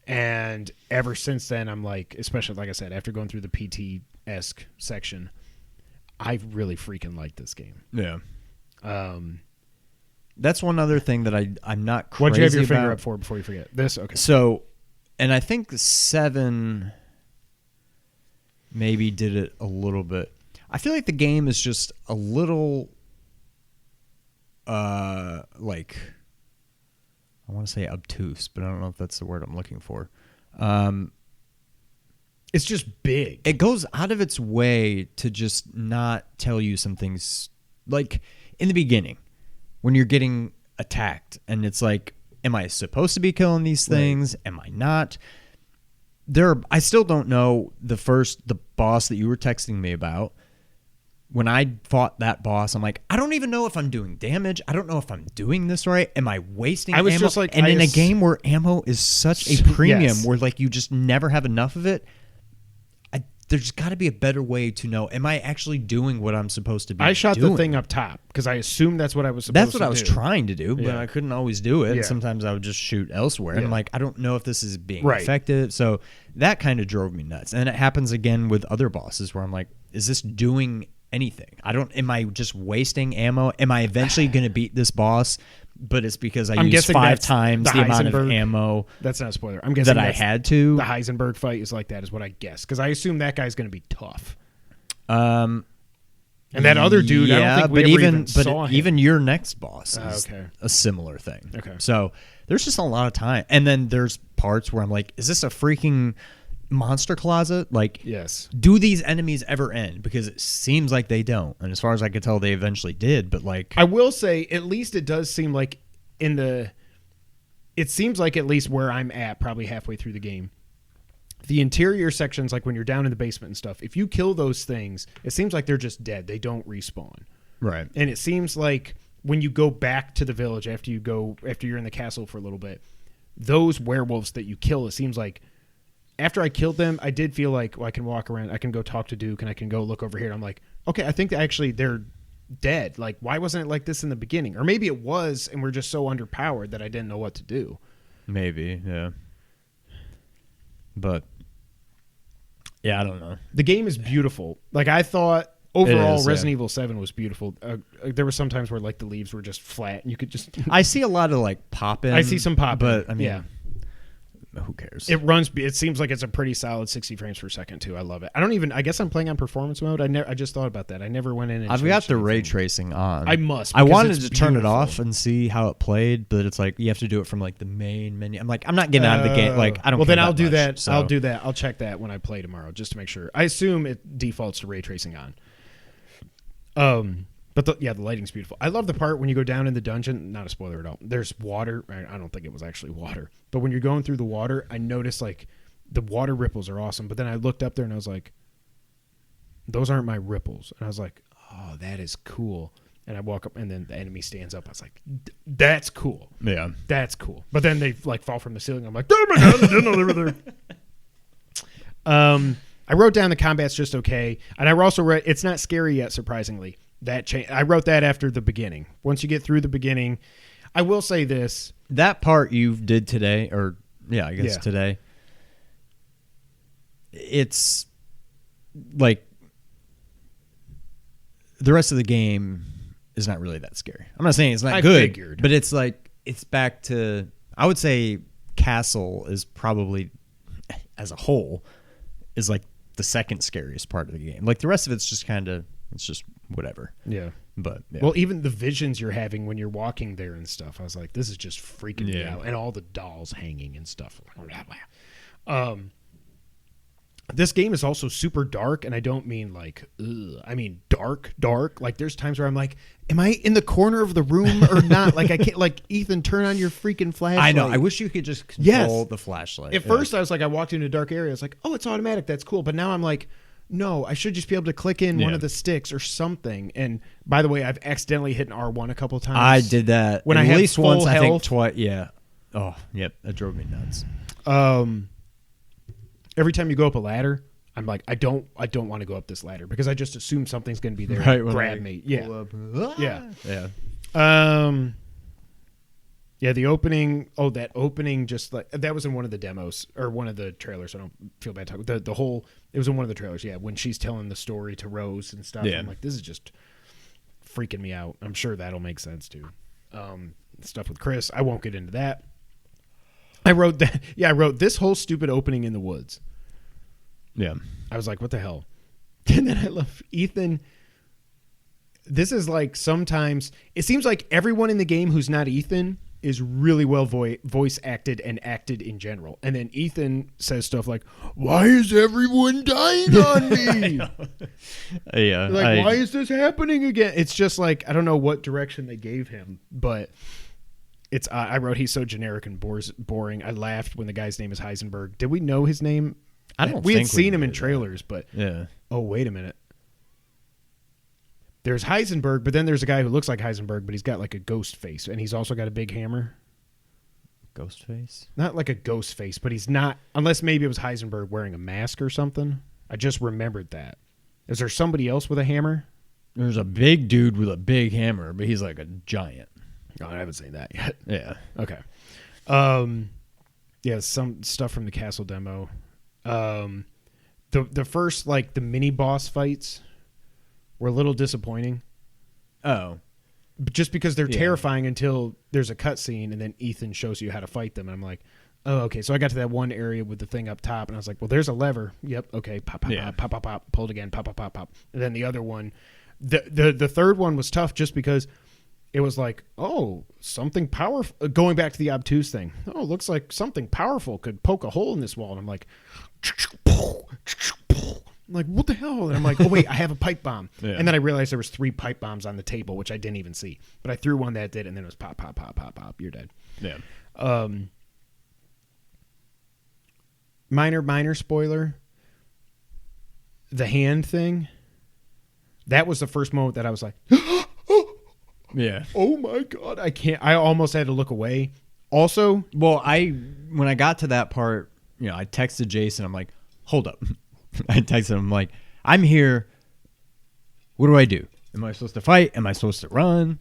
And ever since then, I'm like, especially like I said, after going through the PT-esque section, I really freaking like this game. Yeah. That's one other thing that I'm not crazy about. What'd you have your finger up for before you forget? This? Okay. So, and I think 7 maybe did it a little bit. I feel like the game is just a little, like, I want to say obtuse, but I don't know if that's the word I'm looking for. It's just big. It goes out of its way to just not tell you some things. Like, in the beginning, when you're getting attacked and it's like, am I supposed to be killing these things? Right. Am I not? I still don't know the boss that you were texting me about. When I fought that boss, I'm like, I don't even know if I'm doing damage. I don't know if I'm doing this right. Am I wasting ammo? Just like, and in a game where ammo is such a premium, yes, where like you just never have enough of it, there's got to be a better way to know, am I actually doing what I'm supposed to be doing? I shot the thing up top because I assumed that's what I was supposed to do. That's what I was trying to do, but I couldn't always do it. Yeah. Sometimes I would just shoot elsewhere. Yeah. And I'm like, I don't know if this is being effective. So that kind of drove me nuts. And it happens again with other bosses where I'm like, is this doing anything? Am I just wasting ammo? Am I eventually going to beat this boss? But it's because I used 5 times the amount of ammo. That's not a spoiler. I'm guessing that I had to. The Heisenberg fight is like that, is what I guess. Because I assume that guy's going to be tough. And that other dude, I don't think we even saw him. Even your next boss is a similar thing. Okay. So there's just a lot of time. And then there's parts where I'm like, is this a freaking monster closet? Like, yes, do these enemies ever end? Because it seems like they don't, and as far as I could tell, they eventually did. But like, I will say, at least it does seem like it seems like at least where I'm at, probably halfway through the game, the interior sections, like when you're down in the basement and stuff, if you kill those things, it seems like they're just dead. They don't respawn. Right. And it seems like when you go back to the village after you're in the castle for a little bit, those werewolves that you kill, it seems like after I killed them, I did feel like, well, I can walk around, I can go talk to Duke, and I can go look over here. And I'm like, okay, I think actually they're dead. Like, why wasn't it like this in the beginning? Or maybe it was, and we're just so underpowered that I didn't know what to do. Maybe, yeah. But, yeah, I don't know. The game is beautiful. Like, I thought overall Resident Evil 7 was beautiful. There were some times where, like, the leaves were just flat, and you could just... I see a lot of, like, pop-in. I see some pop-in. But, I mean... Yeah. Who cares? It seems like it's a pretty solid 60 frames per second too. I love it. I guess I'm playing on performance mode. I just thought about that. I never went in and I've got the ray tracing on. I must. I wanted to turn it off and see how it played, but it's like you have to do it from like the main menu. I'm like, I'm not getting out of the game. Like, I don't. Well, then I'll do much, that. So. I'll do that. I'll check that when I play tomorrow just to make sure. I assume it defaults to ray tracing on. But the lighting's beautiful. I love the part when you go down in the dungeon. Not a spoiler at all. There's water. I don't think it was actually water. But when you're going through the water, I noticed like the water ripples are awesome. But then I looked up there and I was like, those aren't my ripples. And I was like, oh, that is cool. And I walk up and then the enemy stands up. I was like, that's cool. Yeah. That's cool. But then they like fall from the ceiling. I'm like, oh my God, I didn't know they were there. I wrote down the combat's just okay. And I also wrote, it's not scary yet, surprisingly. I wrote that after the beginning. Once you get through the beginning, I will say this. That part you did today, or I guess today. it's like the rest of the game is not really that scary. I'm not saying it's not good, figured. but it's like it's back to, I would say Castle is probably, as a whole, is like the second scariest part of the game. Like the rest of it's just kind of, it's just whatever. Yeah. But yeah. Well, even the visions you're having when you're walking there and stuff, I was like, this is just freaking me out. And all the dolls hanging and stuff. This game is also super dark, and I don't mean like, ugh. I mean dark. Like there's times where I'm like, am I in the corner of the room or not? Like I can't, like, Ethan, turn on your freaking flashlight. I know. I wish you could just control the flashlight. At first I was like, I walked into a dark area. I was like, oh, it's automatic. That's cool. But now I'm like, no, I should just be able to click in one of the sticks or something. And by the way, I've accidentally hit an R1 a couple times. I did that when at I least had once. full I think health. twice. Yeah. Oh, yep. That drove me nuts. Every time you go up a ladder, I'm like, I don't want to go up this ladder because I just assume something's going to be there and grab me. Yeah. Yeah. Yeah, the opening. Oh, that opening, just like that was in one of the demos or one of the trailers. I don't feel bad talking. The whole, it was in one of the trailers. Yeah, when she's telling the story to Rose and stuff. Yeah. I'm like, this is just freaking me out. I'm sure that'll make sense too. Stuff with Chris, I won't get into that. I wrote that. Yeah, I wrote this whole stupid opening in the woods. Yeah. I was like, what the hell? And then I love Ethan. This is like, sometimes it seems like everyone in the game who's not Ethan is really well voice acted and acted in general. And then Ethan says stuff like, why is everyone dying on me? Yeah. Like, why is this happening again? It's just like, I don't know what direction they gave him, but it's, I wrote, he's so generic and boring. I laughed when the guy's name is Heisenberg. Did we know his name? I don't we think had seen him in did trailers, but yeah. Oh, wait a minute. There's Heisenberg, but then there's a guy who looks like Heisenberg, but he's got like a ghost face, and he's also got a big hammer. Ghost face? Not like a ghost face, but he's not, unless maybe it was Heisenberg wearing a mask or something. I just remembered that. Is there somebody else with a hammer? There's a big dude with a big hammer, but he's like a giant. Oh, I haven't seen that yet. Yeah. Okay. Yeah, some stuff from the Castle demo. The first, like, the mini boss fights were a little disappointing. Oh. Just because they're terrifying until there's a cutscene and then Ethan shows you how to fight them. And I'm like, oh, okay. So I got to that one area with the thing up top and I was like, well, there's a lever. Yep. Okay. Pop, pop, pop, pop, pop, pop. Pull it again. Pop, pop, pop, pop. And then the other one, the third one was tough just because it was like, oh, something powerful. Going back to the obtuse thing. Oh, looks like something powerful could poke a hole in this wall. And I'm like, what the hell? And I'm like, oh, wait, I have a pipe bomb. Yeah. And then I realized there was 3 pipe bombs on the table, which I didn't even see. But I threw one that did, and then it was pop, pop, pop, pop, pop. You're dead. Yeah. Minor spoiler. The hand thing. That was the first moment that I was like, yeah. Oh, my God. I can't. I almost had to look away. Also. Well, when I got to that part, I texted Jason. I'm like, hold up. I texted him, I'm like, I'm here. What do I do? Am I supposed to fight? Am I supposed to run?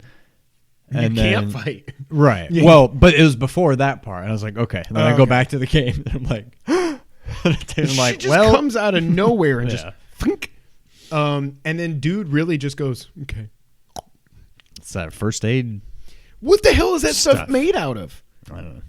And you can't fight. Right. Yeah. Well, but it was before that part. And I was like, okay. And then I go back to the game. And I'm like, she just comes out of nowhere and just think. And then dude really just goes, okay. It's that first aid. What the hell is that stuff made out of? I don't know.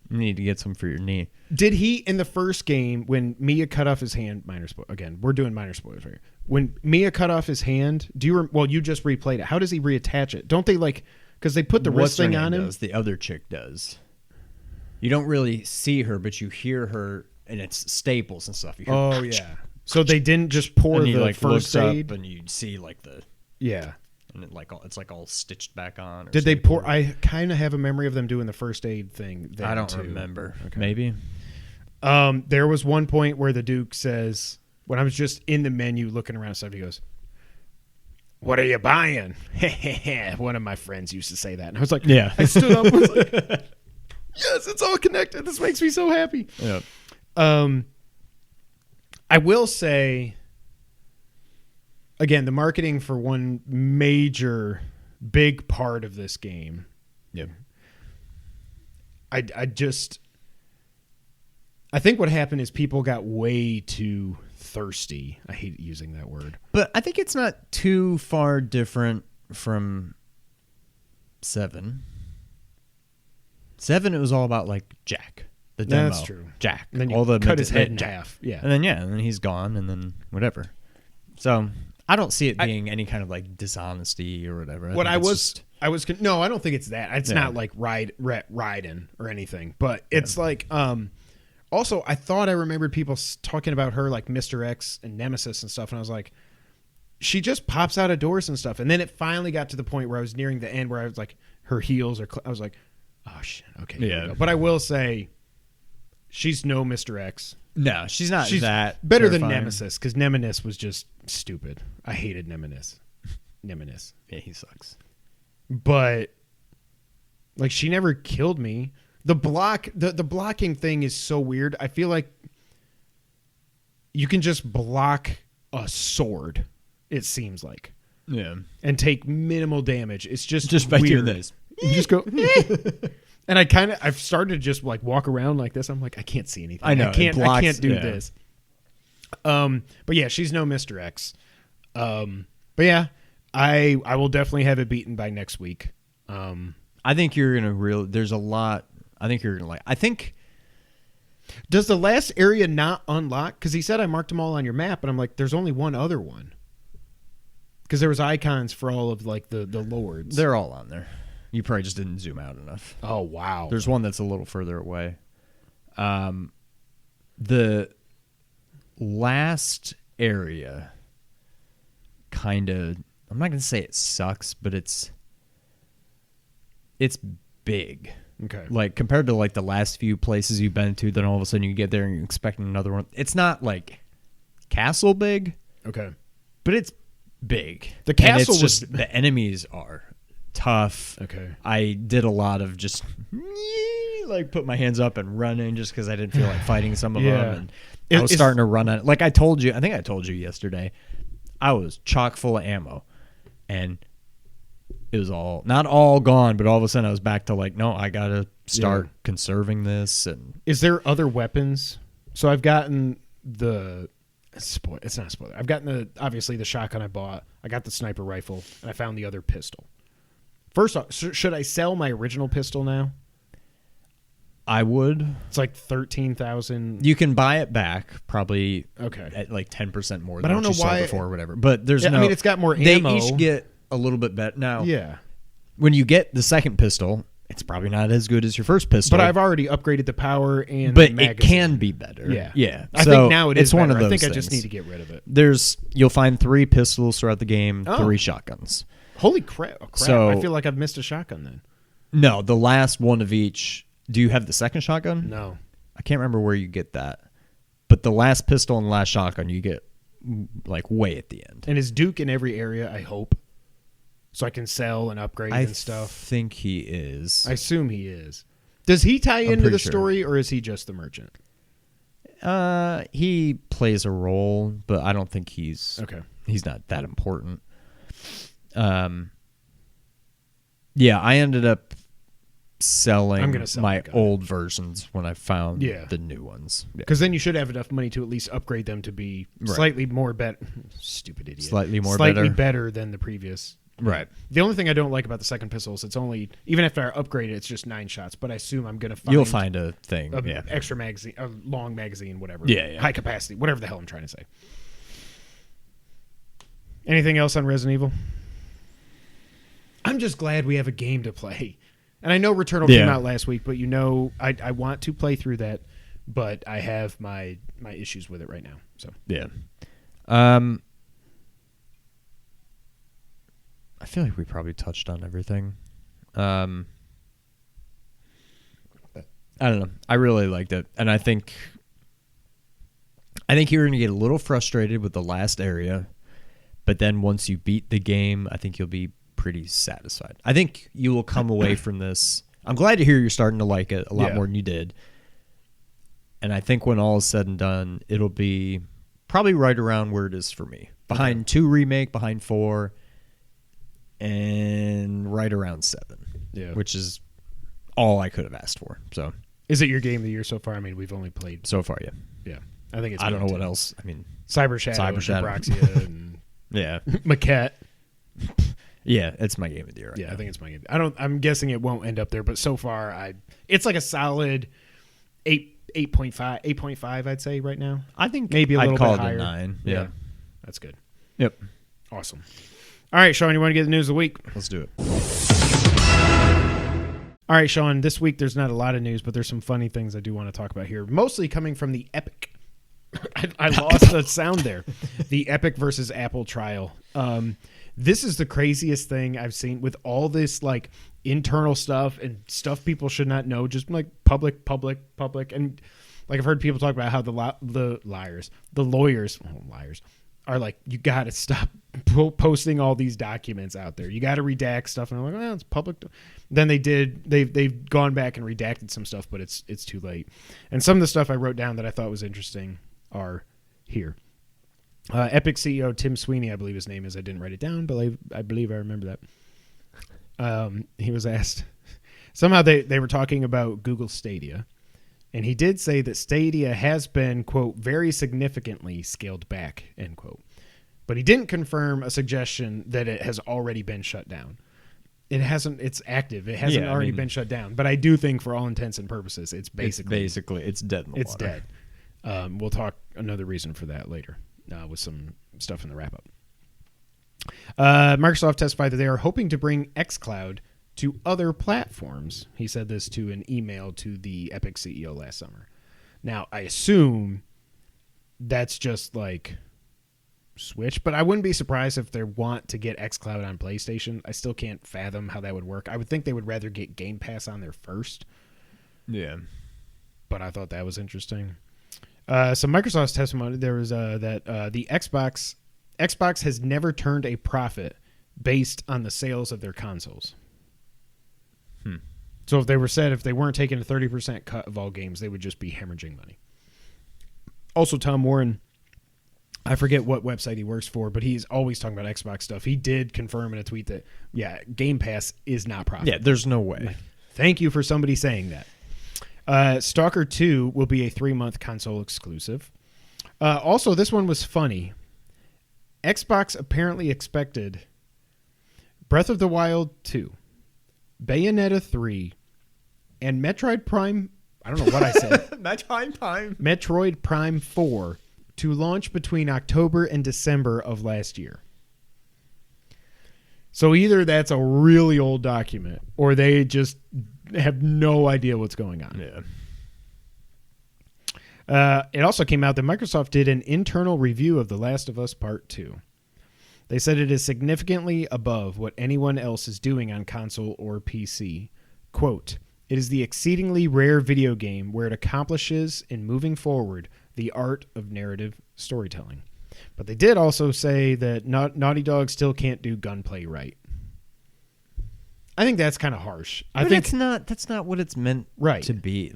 You need to get some for your knee. Did he, in the first game, when Mia cut off his hand, minor spoiler, again, we're doing minor spoilers right here. When Mia cut off his hand, you just replayed it. How does he reattach it? Don't they because they put the wrist thing on him? The other chick does. You don't really see her, but you hear her, and it's staples and stuff. You hear, oh, yeah. So they didn't just pour the first aid? And you see the... Yeah. And it's all stitched back on. Did they pour? I kind of have a memory of them doing the first aid thing. I don't remember. Okay. Maybe. There was one point where the Duke says, when I was just in the menu looking around stuff, he goes, "What are you buying?" One of my friends used to say that, and I was like, "Yeah." I stood up, and was like, "Yes, it's all connected. This makes me so happy." Yeah. I will say. Again, the marketing for one major big part of this game. Yep. I I think what happened is people got way too thirsty. I hate using that word. But I think it's not too far different from 7. 7, it was all about like Jack. The demo. That's true. Jack. And then you all the cut his head in Jack. half. Yeah. And then he's gone, and then whatever. So I don't see it being any kind of like dishonesty or whatever. No, I don't think it's that. It's not like riding or anything. But it's like, also, I thought I remembered people talking about her like Mr. X and Nemesis and stuff, and I was like, she just pops out of doors and stuff. And then it finally got to the point where I was nearing the end where I was like, her heels are. I was like, oh shit, okay. Here we go. But I will say, she's no Mr. X. No, she's not. She's that better terrifying. than Nemesis, because Nemesis was just stupid. I hated Nemesis. Yeah, he sucks. But like, she never killed me. The blocking thing is so weird. I feel like you can just block a sword, it seems like. Yeah. And take minimal damage. It's just by weird. doing this. You just go and I've started to just like walk around like this. I'm like, I can't see anything. I know. I can't do this. But yeah, she's no Mr. X. But yeah, I will definitely have it beaten by next week. I think you're gonna there's a lot. I think you're gonna like. I think. Does the last area not unlock? Because he said I marked them all on your map, and I'm like, there's only one other one. Because there was icons for all of like the lords. They're all on there. You probably just didn't zoom out enough. Oh wow. There's one that's a little further away. The last area kind of. I'm not gonna say it sucks, but it's big. Okay. Like compared to like the last few places you've been to, then all of a sudden you get there and you're expecting another one. It's not like castle big. Okay. But it's big. The castle and it's was just the enemies are tough. Okay. I did a lot of just like put my hands up and running just because I didn't feel like fighting some of them. And I was starting to run on it. Like I told you, I think I told you yesterday, I was chock full of ammo. And it was all not all gone, but all of a sudden I was back to like, no, I gotta start conserving this. And is there other weapons? So I've gotten it's not a spoiler. I've gotten obviously the shotgun I bought. I got the sniper rifle, and I found the other pistol. First off, should I sell my original pistol now? I would. It's like 13,000. You can buy it back probably okay at like 10% more but than I don't know what you why sold before or whatever. But there's I mean, it's got more ammo. They each get a little bit better. Now, yeah. When you get the second pistol, it's probably not as good as your first pistol. But I've already upgraded the power and but the magazine. it can be better. Yeah. Yeah. I So think now it is it's one better. of those I think I just things. need to get rid of it. You'll find 3 pistols throughout the game, 3 shotguns. Holy crap. So- I feel like I've missed a shotgun then. No, the last one of each. Do you have the second shotgun? No. I can't remember where you get that. But the last pistol and the last shotgun you get like way at the end. And is Duke in every area, I hope? So I can sell and upgrade and I stuff. think he is. I assume he is. Does he tie into pretty the sure. story, or is he just the merchant? He plays a role, but I don't think he's not that important. Yeah, I ended up selling my old versions when I found the new ones. Because then you should have enough money to at least upgrade them to be slightly more better. Stupid idiot. Slightly better than the previous. Right. The only thing I don't like about the second pistol is it's only, even after I upgrade it, it's just 9 shots. But I assume I'm going to find... You'll find a thing. Extra magazine, a long magazine, whatever. Yeah. High capacity, whatever the hell I'm trying to say. Anything else on Resident Evil? I'm just glad we have a game to play. And I know Returnal came out last week, but I want to play through that, but I have my issues with it right now. So yeah. I feel like we probably touched on everything. I don't know. I really liked it, and I think you're going to get a little frustrated with the last area, but then once you beat the game, I think you'll be pretty satisfied. I think you will come away from this. I'm glad to hear you're starting to like it a lot more than you did. And I think when all is said and done, it'll be probably right around where it is for me. Behind 2 Remake, behind 4, and right around 7. Yeah. Which is all I could have asked for. So Is it your game of the year so far? I mean, we've only played So far, yeah. Yeah, I think it's. I don't know what else. I mean, Cyber Shadow, Broxia, and yeah, Maquette. Yeah, it's my game of the year. I think it's my game. I'm guessing it won't end up there, but so far, it's like a solid 8.5. I'd say right now. I think maybe a little I'd call bit it higher. A 9. Yeah, that's good. Yep. Awesome. All right, Sean, you want to get the news of the week? Let's do it. All right, Sean, this week there's not a lot of news, but there's some funny things I do want to talk about here, mostly coming from the Epic. I lost the sound there. The Epic versus Apple trial. This is the craziest thing I've seen with all this like internal stuff and stuff people should not know, just like public. And like I've heard people talk about how the lawyers are like, you got to stop posting all these documents out there. You got to redact stuff. And I'm like, well, it's public. Then they've gone back and redacted some stuff, but it's too late. And some of the stuff I wrote down that I thought was interesting are here. Epic CEO Tim Sweeney, I believe his name is. I didn't write it down, but I believe I remember that. He was asked. Somehow they were talking about Google Stadia. And he did say that Stadia has been, quote, very significantly scaled back, end quote. But he didn't confirm a suggestion that it has already been shut down. It hasn't. It's active. It hasn't already been shut down. But I do think for all intents and purposes, it's basically it's dead in the it's water. Dead. We'll talk another reason for that later with some stuff in the wrap-up. Microsoft testified that they are hoping to bring xCloud to other platforms. He said this to an email to the Epic CEO last summer. Now, I assume that's just like Switch, but I wouldn't be surprised if they want to get xCloud on PlayStation. I still can't fathom how that would work. I would think they would rather get Game Pass on there first. Yeah. But I thought that was interesting. So Microsoft's testimony, there was that the Xbox has never turned a profit based on the sales of their consoles. So if they weren't taking a 30% cut of all games, they would just be hemorrhaging money. Also, Tom Warren, I forget what website he works for, but he's always talking about Xbox stuff. He did confirm in a tweet that, Game Pass is not profitable. Yeah, there's no way. Thank you for somebody saying that. Stalker 2 will be a 3-month console exclusive. Also, this one was funny. Xbox apparently expected Breath of the Wild 2, Bayonetta 3, and Metroid Prime, I don't know what I said. Metroid Prime 4 to launch between October and December of last year. So either that's a really old document or they just have no idea what's going on. Yeah. It also came out that Microsoft did an internal review of The Last of Us Part 2. They said it is significantly above what anyone else is doing on console or PC. Quote, it is the exceedingly rare video game where it accomplishes, in moving forward, the art of narrative storytelling. But they did also say that Naughty Dog still can't do gunplay right. I think that's kind of harsh. But that's not what it's meant to be.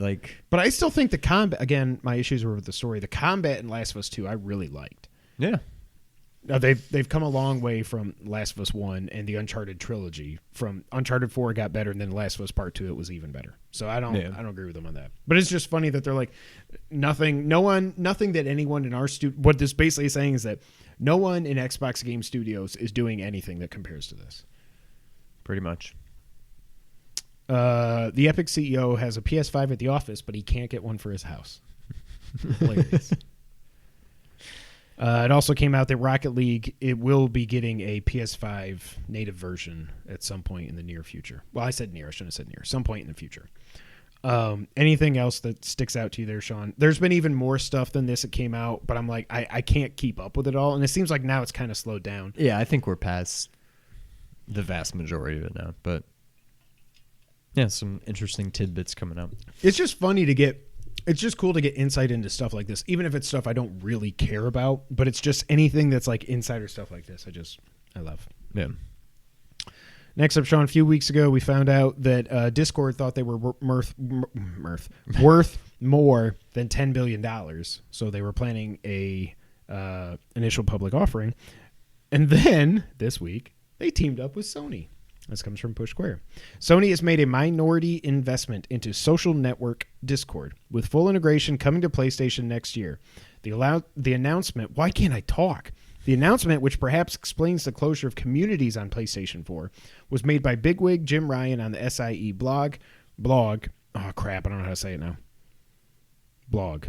But I still think the combat, again, my issues were with the story. The combat in Last of Us 2 I really liked. Yeah. They've come a long way from Last of Us 1 and the Uncharted trilogy. From Uncharted 4 got better, and then Last of Us Part 2 it was even better. So I don't agree with them on that. But it's just funny that they're like nothing that anyone in our what this basically is saying is that no one in Xbox Game Studios is doing anything that compares to this. Pretty much. The Epic CEO has a PS5 at the office, but he can't get one for his house. Hilarious. It also came out that Rocket League, it will be getting a PS5 native version at some point in the near future. Well, I said near. I shouldn't have said near. Some point in the future. Anything else that sticks out to you there, Sean? There's been even more stuff than this that came out, but I'm like, I can't keep up with it all. And it seems like now it's kind of slowed down. Yeah, I think we're past the vast majority of it now. But yeah, some interesting tidbits coming up. It's just funny to get... It's just cool to get insight into stuff like this, even if it's stuff I don't really care about, but it's just anything that's like insider stuff like this. I love. Yeah. Next up, Sean, a few weeks ago, we found out that Discord thought they were worth more than $10 billion. So they were planning a initial public offering. And then this week, they teamed up with Sony. This comes from Push Square. Sony has made a minority investment into social network Discord, with full integration coming to PlayStation next year. The announcement, why can't I talk? The announcement, which perhaps explains the closure of communities on PlayStation 4, was made by bigwig Jim Ryan on the SIE blog. Oh, crap, I don't know how to say it now. Blog.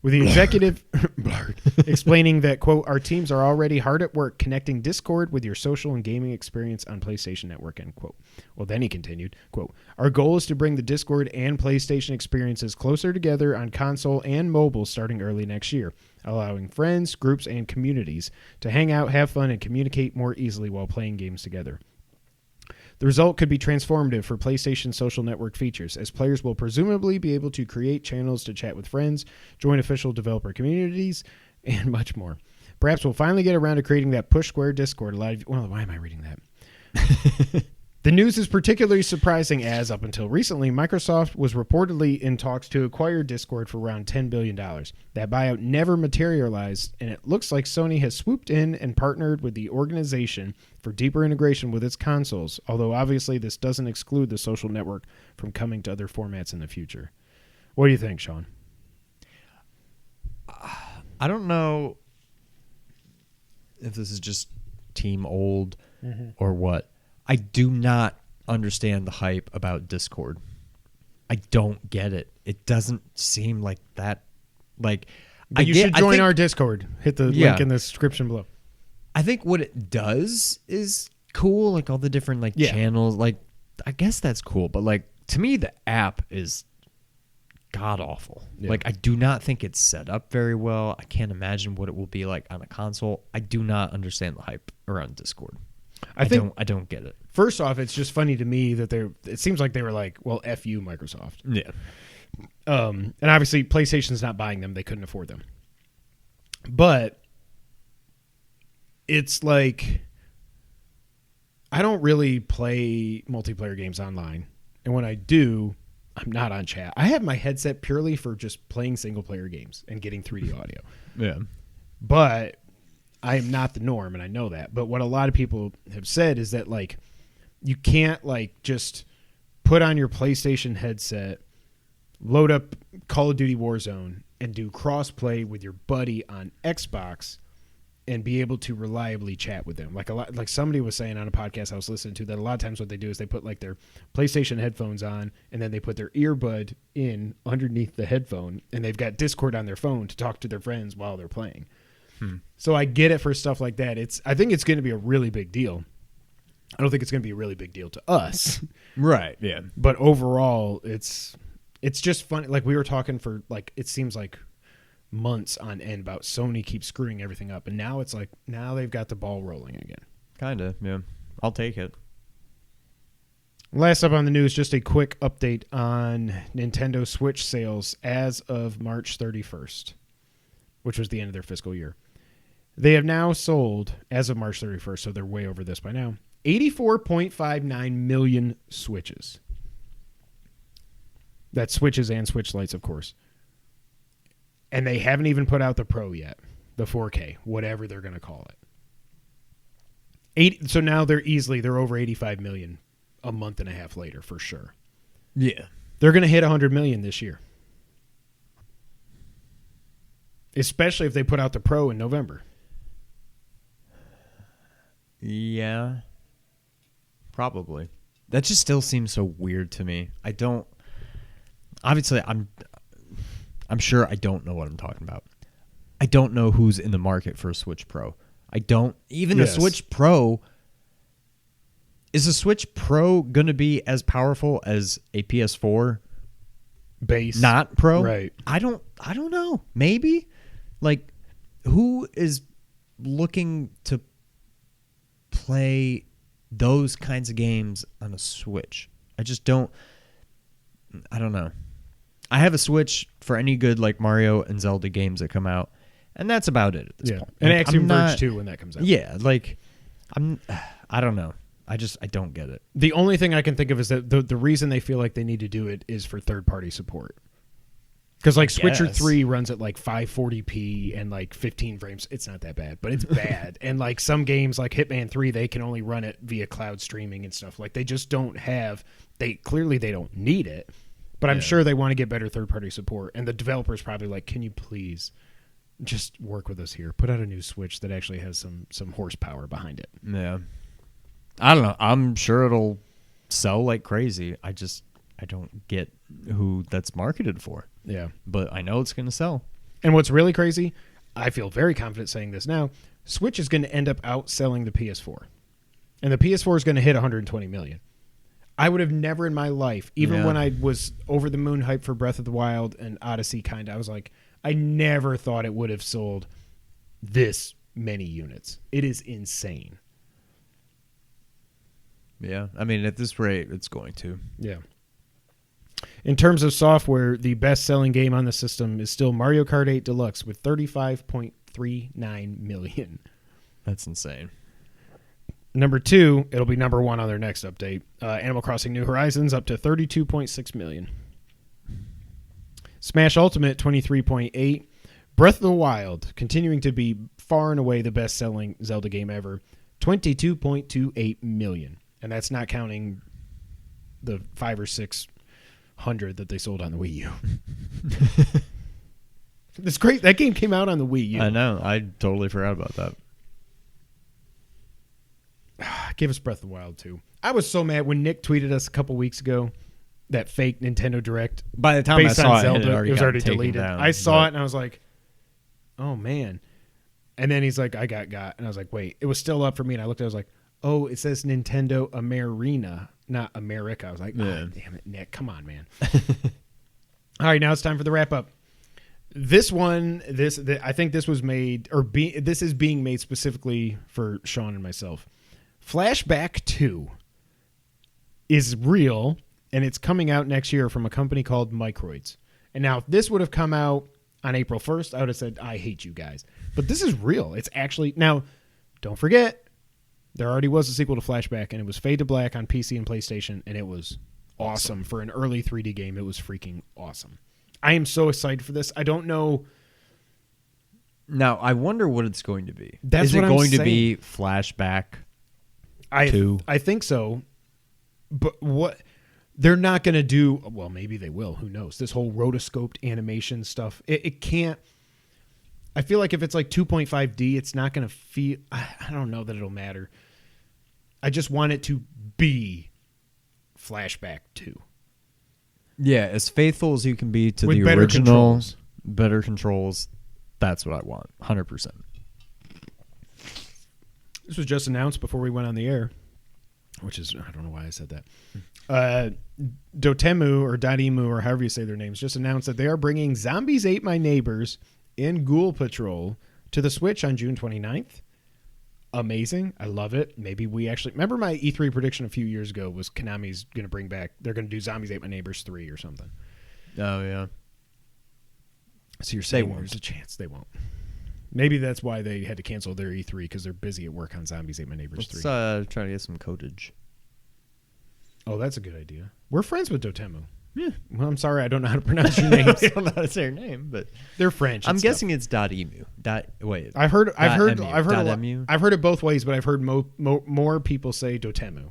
With the executive explaining that, quote, our teams are already hard at work connecting Discord with your social and gaming experience on PlayStation Network, end quote. Well, then he continued, quote, our goal is to bring the Discord and PlayStation experiences closer together on console and mobile starting early next year, allowing friends, groups, and communities to hang out, have fun, and communicate more easily while playing games together. The result could be transformative for PlayStation social network features, as players will presumably be able to create channels to chat with friends, join official developer communities, and much more. Perhaps we'll finally get around to creating that Push Square Discord. Why am I reading that? The news is particularly surprising as, up until recently, Microsoft was reportedly in talks to acquire Discord for around $10 billion. That buyout never materialized, and it looks like Sony has swooped in and partnered with the organization for deeper integration with its consoles, although obviously this doesn't exclude the social network from coming to other formats in the future. What do you think, Sean? I don't know if this is just team old or what. I do not understand the hype about Discord. I don't get it. It doesn't seem like that. Like, you should join our Discord. Hit the link in the description below. I think what it does is cool, like all the different channels. Like, I guess that's cool, but like to me, the app is god awful. Yeah. Like, I do not think it's set up very well. I can't imagine what it will be like on a console. I do not understand the hype around Discord. I don't get it. First off, it's just funny to me that it seems like they were like, well, F you, Microsoft. Yeah. And obviously PlayStation's not buying them. They couldn't afford them. But it's like, I don't really play multiplayer games online. And when I do, I'm not on chat. I have my headset purely for just playing single player games and getting 3D audio. Yeah. But I am not the norm, and I know that. But what a lot of people have said is that, like, you can't, like, just put on your PlayStation headset, load up Call of Duty Warzone, and do cross-play with your buddy on Xbox and be able to reliably chat with them. Like somebody was saying on a podcast I was listening to, that a lot of times what they do is they put, like, their PlayStation headphones on, and then they put their earbud in underneath the headphone, and they've got Discord on their phone to talk to their friends while they're playing. So I get it for stuff like that. I think it's going to be a really big deal. I don't think it's going to be a really big deal to us. Right, yeah. But overall, it's just funny. Like, we were talking for, like, it seems like months on end about Sony keeps screwing everything up. And now it's like, now they've got the ball rolling again. Kind of, yeah. I'll take it. Last up on the news, just a quick update on Nintendo Switch sales as of March 31st, which was the end of their fiscal year. They have now sold, as of March 31st, so they're way over this by now, 84.59 million Switches. That's Switches and Switch Lites, of course. And they haven't even put out the Pro yet, the 4K, whatever they're going to call it. So now they're over 85 million a month and a half later, for sure. Yeah. They're going to hit 100 million this year. Especially if they put out the Pro in November. Yeah. Probably. That just still seems so weird to me. I don't... Obviously, I'm sure I don't know what I'm talking about. I don't know who's in the market for a Switch Pro. I don't... Even a Switch Pro... Is a Switch Pro going to be as powerful as a PS4 base? Not Pro? Right. I don't know. Maybe? Like, who is looking to play those kinds of games on a Switch? I just don't... I don't know. I have a Switch for any good, like, Mario and Zelda games that come out, and that's about it at this point. And like, Axiom Verge 2 when that comes out. Yeah, like, I don't know. I don't get it. The only thing I can think of is that the reason they feel like they need to do it is for third-party support. Because like Switcher guess. 3 runs at like 540p and like 15 frames. It's not that bad, but it's bad. And like some games like Hitman 3, they can only run it via cloud streaming and stuff. Like they just don't have, they don't need it. But I'm sure they want to get better third-party support. And the developer's probably like, can you please just work with us here? Put out a new Switch that actually has some horsepower behind it. Yeah. I don't know. I'm sure it'll sell like crazy. I don't get who that's marketed for. Yeah. But I know it's going to sell. And what's really crazy, I feel very confident saying this now, Switch is going to end up outselling the PS4. And the PS4 is going to hit 120 million. I would have never in my life, even when I was over the moon hype for Breath of the Wild and Odyssey I was like, I never thought it would have sold this many units. It is insane. Yeah. I mean, at this rate, it's going to. Yeah. In terms of software, the best-selling game on the system is still Mario Kart 8 Deluxe with 35.39 million. That's insane. Number 2, it'll be number 1 on their next update. Animal Crossing New Horizons up to 32.6 million. Smash Ultimate 23.8. Breath of the Wild continuing to be far and away the best-selling Zelda game ever. 22.28 million. And that's not counting the 5 or 600 that they sold on the Wii U. It's great. That game came out on the Wii U. I know. I totally forgot about that. Give us Breath of the Wild 2. I was so mad when Nick tweeted us a couple weeks ago that fake Nintendo Direct. By the time I saw it, Zelda, it was already taken deleted. down, I saw it and I was like, oh man. And then he's like, I got. And I was like, wait, it was still up for me. And I looked at it, I was like, oh, it says Nintendo Amerina, not America. I was like, oh, damn it, Nick. Come on, man. All right, now it's time for the wrap up. This one, I think this was made, this is being made specifically for Sean and myself. Flashback 2 is real, and it's coming out next year from a company called Microids. And now, if this would have come out on April 1st, I would have said, I hate you guys. But this is real. It's actually... Now, don't forget, there already was a sequel to Flashback, and it was Fade to Black on PC and PlayStation, and it was awesome. For an early 3D game, it was freaking awesome. I am so excited for this. I don't know... Now, I wonder what it's going to be. That's Is what it I'm going to saying. be Flashback 2? I think so. But what... They're not going to do... Well, maybe they will. Who knows? This whole rotoscoped animation stuff. It can't... I feel like if it's like 2.5D, it's not going to feel... I don't know that it'll matter. I just want it to be Flashback 2. Yeah, as faithful as you can be to With the better original. controls. Better controls. That's what I want. 100%. This was just announced before we went on the air. Which is... I don't know why I said that. Dotemu or Dotemu or however you say their names just announced that they are bringing Zombies Ate My Neighbors and Ghoul Patrol to the Switch on June 29th. Amazing. I love it. Maybe we actually... Remember my E3 prediction a few years ago was Konami's going to bring back... They're going to do Zombies Ate My Neighbors 3 or something. Oh, yeah. So you're saying there's a chance they won't. Maybe that's why they had to cancel their E3 because they're busy at work on Zombies Ate My Neighbors 3. Let's try to get some codage. Oh, that's a good idea. We're friends with Dotemu. Yeah. Well, I'm sorry. I don't know how to pronounce your names. I don't know how to say your name, but They're French. I'm and guessing it's .emu. Wait. I've heard .emu. I've heard it both ways, but I've heard more people say Dotemu.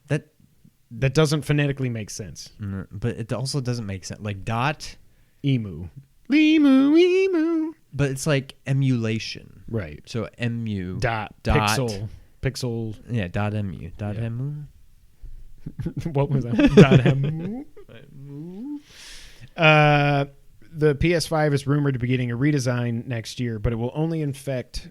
That doesn't phonetically make sense. But it also doesn't make sense. Like Emu. Emu. But it's like emulation. Right. So emu. Dot. Pixel. Yeah, .emu. Yeah. .emu. What was that? The PS5 is rumored to be getting a redesign next year, but it will only affect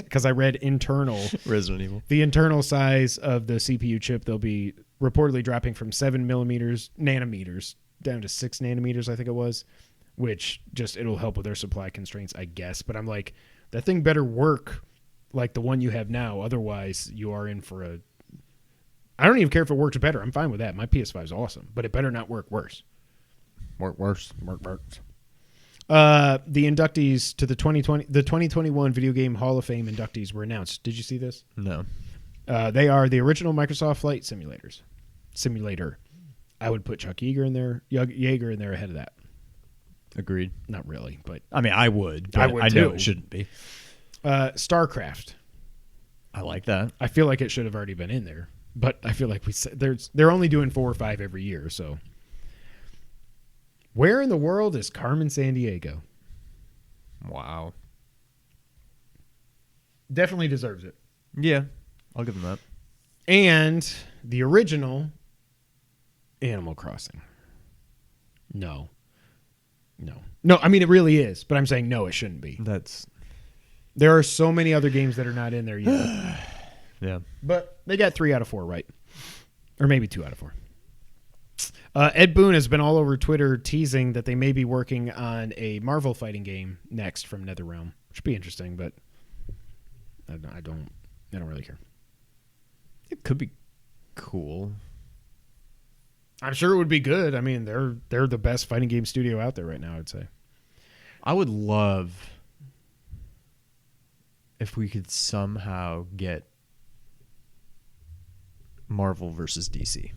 because I read internal Resident Evil. the internal size of the CPU chip. They'll be reportedly dropping from 7 nanometers down to 6 nanometers, I think it was, which just it'll help with their supply constraints, I guess. But I'm like, that thing better work like the one you have now. Otherwise, you are in for a... I don't even care if it works better. I'm fine with that. My PS5 is awesome, but it better not work worse. Work worse. The inductees to the 2021 Video Game Hall of Fame inductees were announced. Did you see this? No. They are the original Microsoft Flight Simulator, I would put Chuck Yeager in there ahead of that. Agreed. Not really, but I mean, I would. But I would I know too. it shouldn't be. StarCraft. I like that. I feel like it should have already been in there, but I feel like they're only doing 4 or 5 every year. So, where in the world is Carmen Sandiego? Wow. Definitely deserves it. Yeah, I'll give them that. And the original Animal Crossing. No. I mean, it really is, but I'm saying no, it shouldn't be. There are so many other games that are not in there yet. Yeah. But they got 3 out of 4 right. Or maybe 2 out of 4. Ed Boon has been all over Twitter teasing that they may be working on a Marvel fighting game next from NetherRealm, which would be interesting, but I don't really care. It could be cool. I'm sure it would be good. I mean, they're the best fighting game studio out there right now, I'd say. I would love if we could somehow get Marvel versus DC.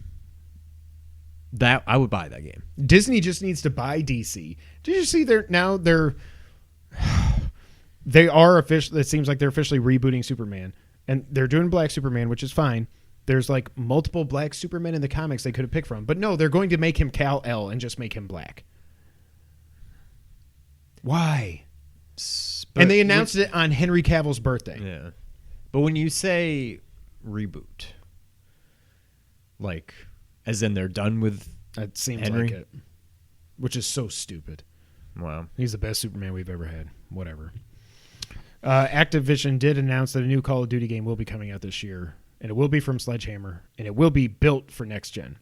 That I would buy that game. Disney just needs to buy DC. Did you see they are officially, it seems like they're officially rebooting Superman, and they're doing Black Superman, which is fine. There's like multiple Black Supermen in the comics they could have picked from, but no, they're going to make him Kal-El and just make him black. Why? And they announced it on Henry Cavill's birthday. Yeah. But when you say reboot, like, as in they're done with It seems Henry? like it, which is so stupid. Wow. He's the best Superman we've ever had. Whatever. Activision did announce that a new Call of Duty game will be coming out this year, and it will be from Sledgehammer, and it will be built for next gen.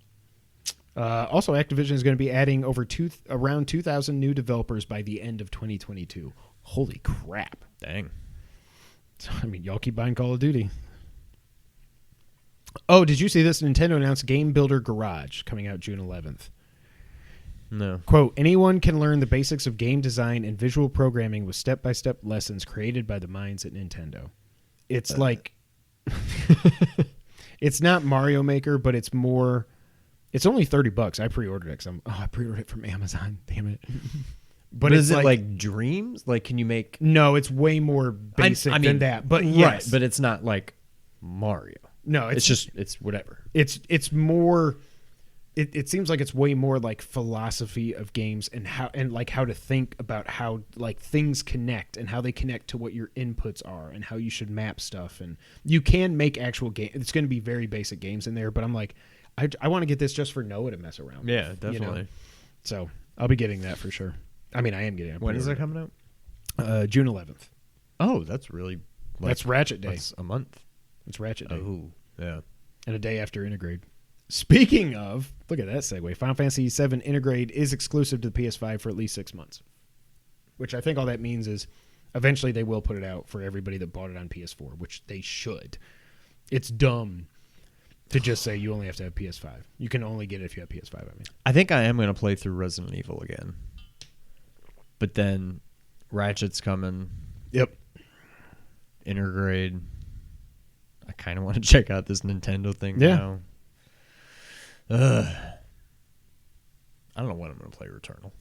Also, Activision is going to be adding around 2,000 new developers by the end of 2022. Holy crap. Dang. I mean, y'all keep buying Call of Duty. Oh, did you see this? Nintendo announced Game Builder Garage coming out June 11th. No. Quote, anyone can learn the basics of game design and visual programming with step-by-step lessons created by the minds at Nintendo. It's like... it's not Mario Maker, but it's more... It's only $30. I pre-ordered it. I pre-ordered it from Amazon. Damn it. But is it like Dreams? Like, can you make... No, it's way more basic than that. But yes. Right, but it's not like Mario. No, it's just whatever. It's more... It seems like it's way more like philosophy of games and how to think about how like things connect and how they connect to what your inputs are and how you should map stuff. And you can make actual game. It's going to be very basic games in there, but I'm like, I want to get this just for Noah to mess around with. Yeah, definitely. You know? So I'll be getting that for sure. I mean, I am getting it. When is that coming out? June 11th. Oh, that's really... that's Ratchet Day. That's a month. It's Ratchet Day. Oh, yeah. And a day after Intergrade. Speaking of, look at that segue. Final Fantasy VII Intergrade is exclusive to the PS5 for at least 6 months. Which I think all that means is eventually they will put it out for everybody that bought it on PS4, which they should. It's dumb to just say you only have to have PS5. You can only get it if you have PS5, I mean. I think I am going to play through Resident Evil again. But then Ratchet's coming. Yep. Intergrade. I kind of want to check out this Nintendo thing now. I don't know when I'm going to play Returnal.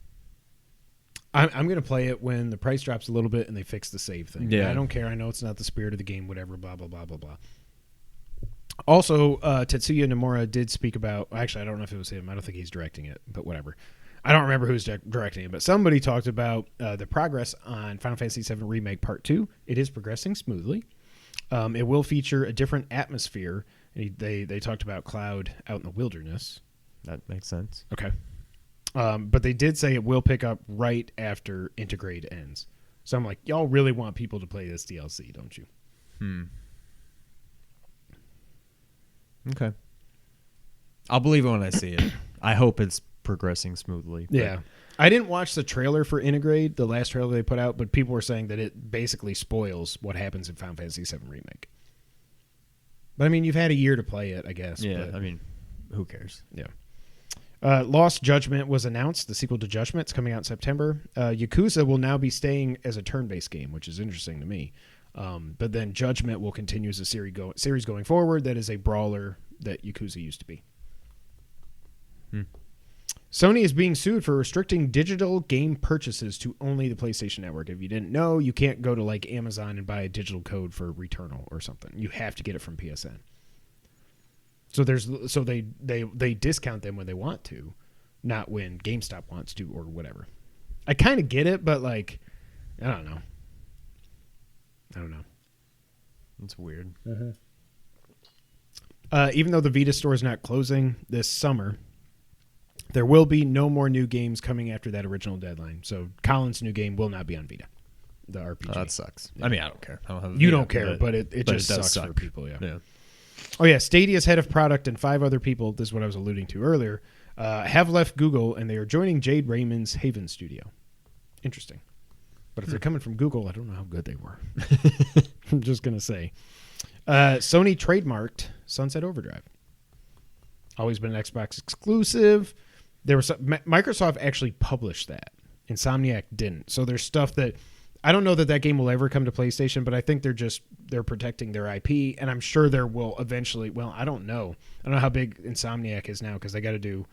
I'm going to play it when the price drops a little bit and they fix the save thing. Yeah. I don't care. I know it's not the spirit of the game, whatever, blah, blah, blah, blah, blah. Also, Tetsuya Nomura did speak about... Actually, I don't know if it was him. I don't think he's directing it, but whatever. I don't remember who's directing it, but somebody talked about the progress on Final Fantasy VII Remake Part 2. It is progressing smoothly. It will feature a different atmosphere. They talked about Cloud out in the wilderness. That makes sense. Okay. But they did say it will pick up right after Intergrade ends. So I'm like, y'all really want people to play this DLC, don't you? Okay. I'll believe it when I see it. I hope it's progressing smoothly. Yeah. I didn't watch the trailer for Intergrade, the last trailer they put out, but people were saying that it basically spoils what happens in Final Fantasy VII Remake. But I mean, you've had a year to play it, I guess. Yeah, but, I mean, who cares? Yeah. Lost Judgment was announced, the sequel to Judgment. It's coming out in September. Yakuza will now be staying as a turn-based game, which is interesting to me. But then Judgment will continue as a series going forward. That is a brawler that Yakuza used to be. Sony is being sued for restricting digital game purchases to only the PlayStation Network. If you didn't know, you can't go to like Amazon and buy a digital code for Returnal or something. You have to get it from PSN. So they discount them when they want to, not when GameStop wants to or whatever. I kind of get it, but like, I don't know. It's weird. Even though the Vita store is not closing this summer, there will be no more new games coming after that original deadline. So Colin's new game will not be on Vita, the RPG. That sucks. Yeah. I mean, I don't care. I don't have a you Vita, don't care, but it just sucks for people. Yeah. Oh, yeah. Stadia's head of product and 5 other people, this is what I was alluding to earlier, have left Google, and they are joining Jade Raymond's Haven studio. Interesting. But if they're coming from Google, I don't know how good they were. I'm just going to say. Sony trademarked Sunset Overdrive. Always been an Xbox exclusive. Microsoft actually published that. Insomniac didn't. So there's stuff that I don't know that game will ever come to PlayStation, but I think they're protecting their IP, and I'm sure there will eventually. Well, I don't know. I don't know how big Insomniac is now because they got to do.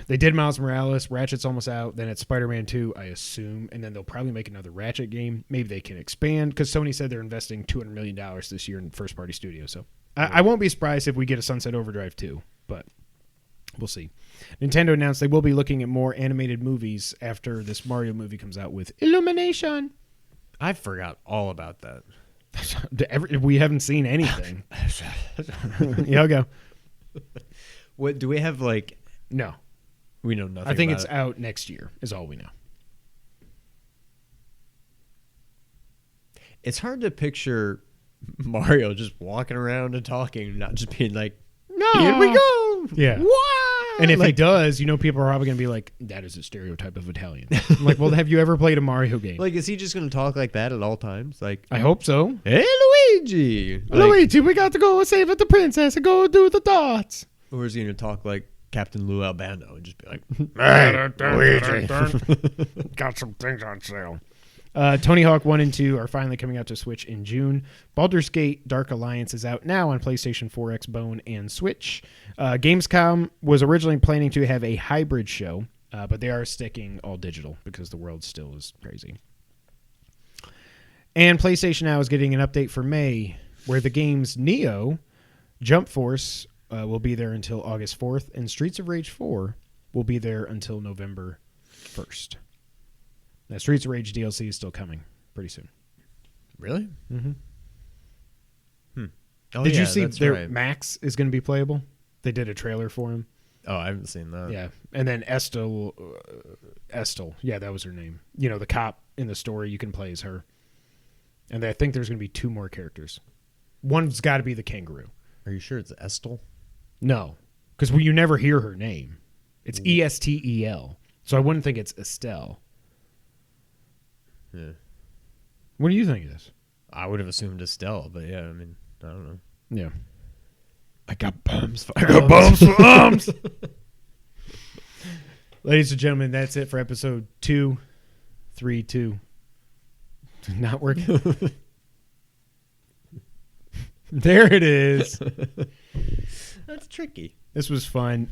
They did Miles Morales. Ratchet's almost out. Then it's Spider-Man 2, I assume, and then they'll probably make another Ratchet game. Maybe they can expand because Sony said they're investing $200 million this year in first-party studios. So I won't be surprised if we get a Sunset Overdrive 2, but we'll see. Nintendo announced they will be looking at more animated movies after this Mario movie comes out with Illumination. I forgot all about that. We haven't seen anything. Yeah, I'll go. What do we have? Like, no, we know nothing. I think about it's it. out next year. Is all we know. It's hard to picture Mario just walking around and talking, not just being like, "No, here we go." Yeah. What? And if he does, people are probably going to be like, that is a stereotype of Italian. I'm like, well, have you ever played a Mario game? Like, is he just going to talk like that at all times? Like, I hope so. Hey, Luigi. Luigi, we got to go save the princess and go do the dots. Or is he going to talk like Captain Lou Albano and just be like, hey, Luigi. Got some things on sale. Tony Hawk 1 and 2 are finally coming out to Switch in June. Baldur's Gate Dark Alliance is out now on PlayStation 4, Xbone, and Switch. Gamescom was originally planning to have a hybrid show, but they are sticking all digital because the world still is crazy. And PlayStation Now is getting an update for May where the games Neo, Jump Force will be there until August 4th, and Streets of Rage 4 will be there until November 1st. Now, Streets of Rage DLC is still coming pretty soon. really? Mm-hmm. Oh, Did yeah, you see that's their right. Max is going to be playable? They did a trailer for him. Oh, I haven't seen that. Yeah. And then Estel, yeah, that was her name. The cop in the story, you can play as her. And I think there's going to be 2 more characters. One's got to be the kangaroo. Are you sure it's Estel? No, because you never hear her name. It's Estel. So I wouldn't think it's Estelle. Yeah. What do you think it is? I would have assumed Estelle, but yeah, I mean, I don't know. Yeah. I got bums for arms. Ladies and gentlemen, that's it for episode 232. Not working. There it is. That's tricky. This was fun.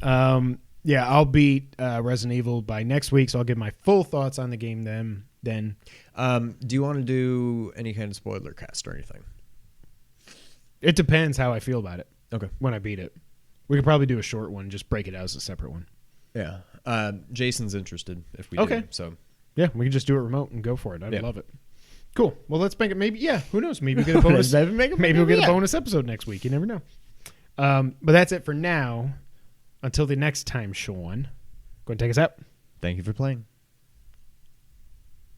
Yeah, I'll beat Resident Evil by next week, so I'll give my full thoughts on the game then. Do you want to do any kind of spoiler cast or anything? It depends how I feel about it. Okay. When I beat it. We could probably do a short one, just break it out as a separate one. Yeah. Jason's interested if we Okay. do. So yeah, we can just do it remote and go for it. I'd love it. Cool. Well, let's make it who knows? Maybe we'll get a bonus. Maybe we'll get a bonus episode next week. You never know. But that's it for now. Until the next time, Sean. Go and take us out. thank you for playing.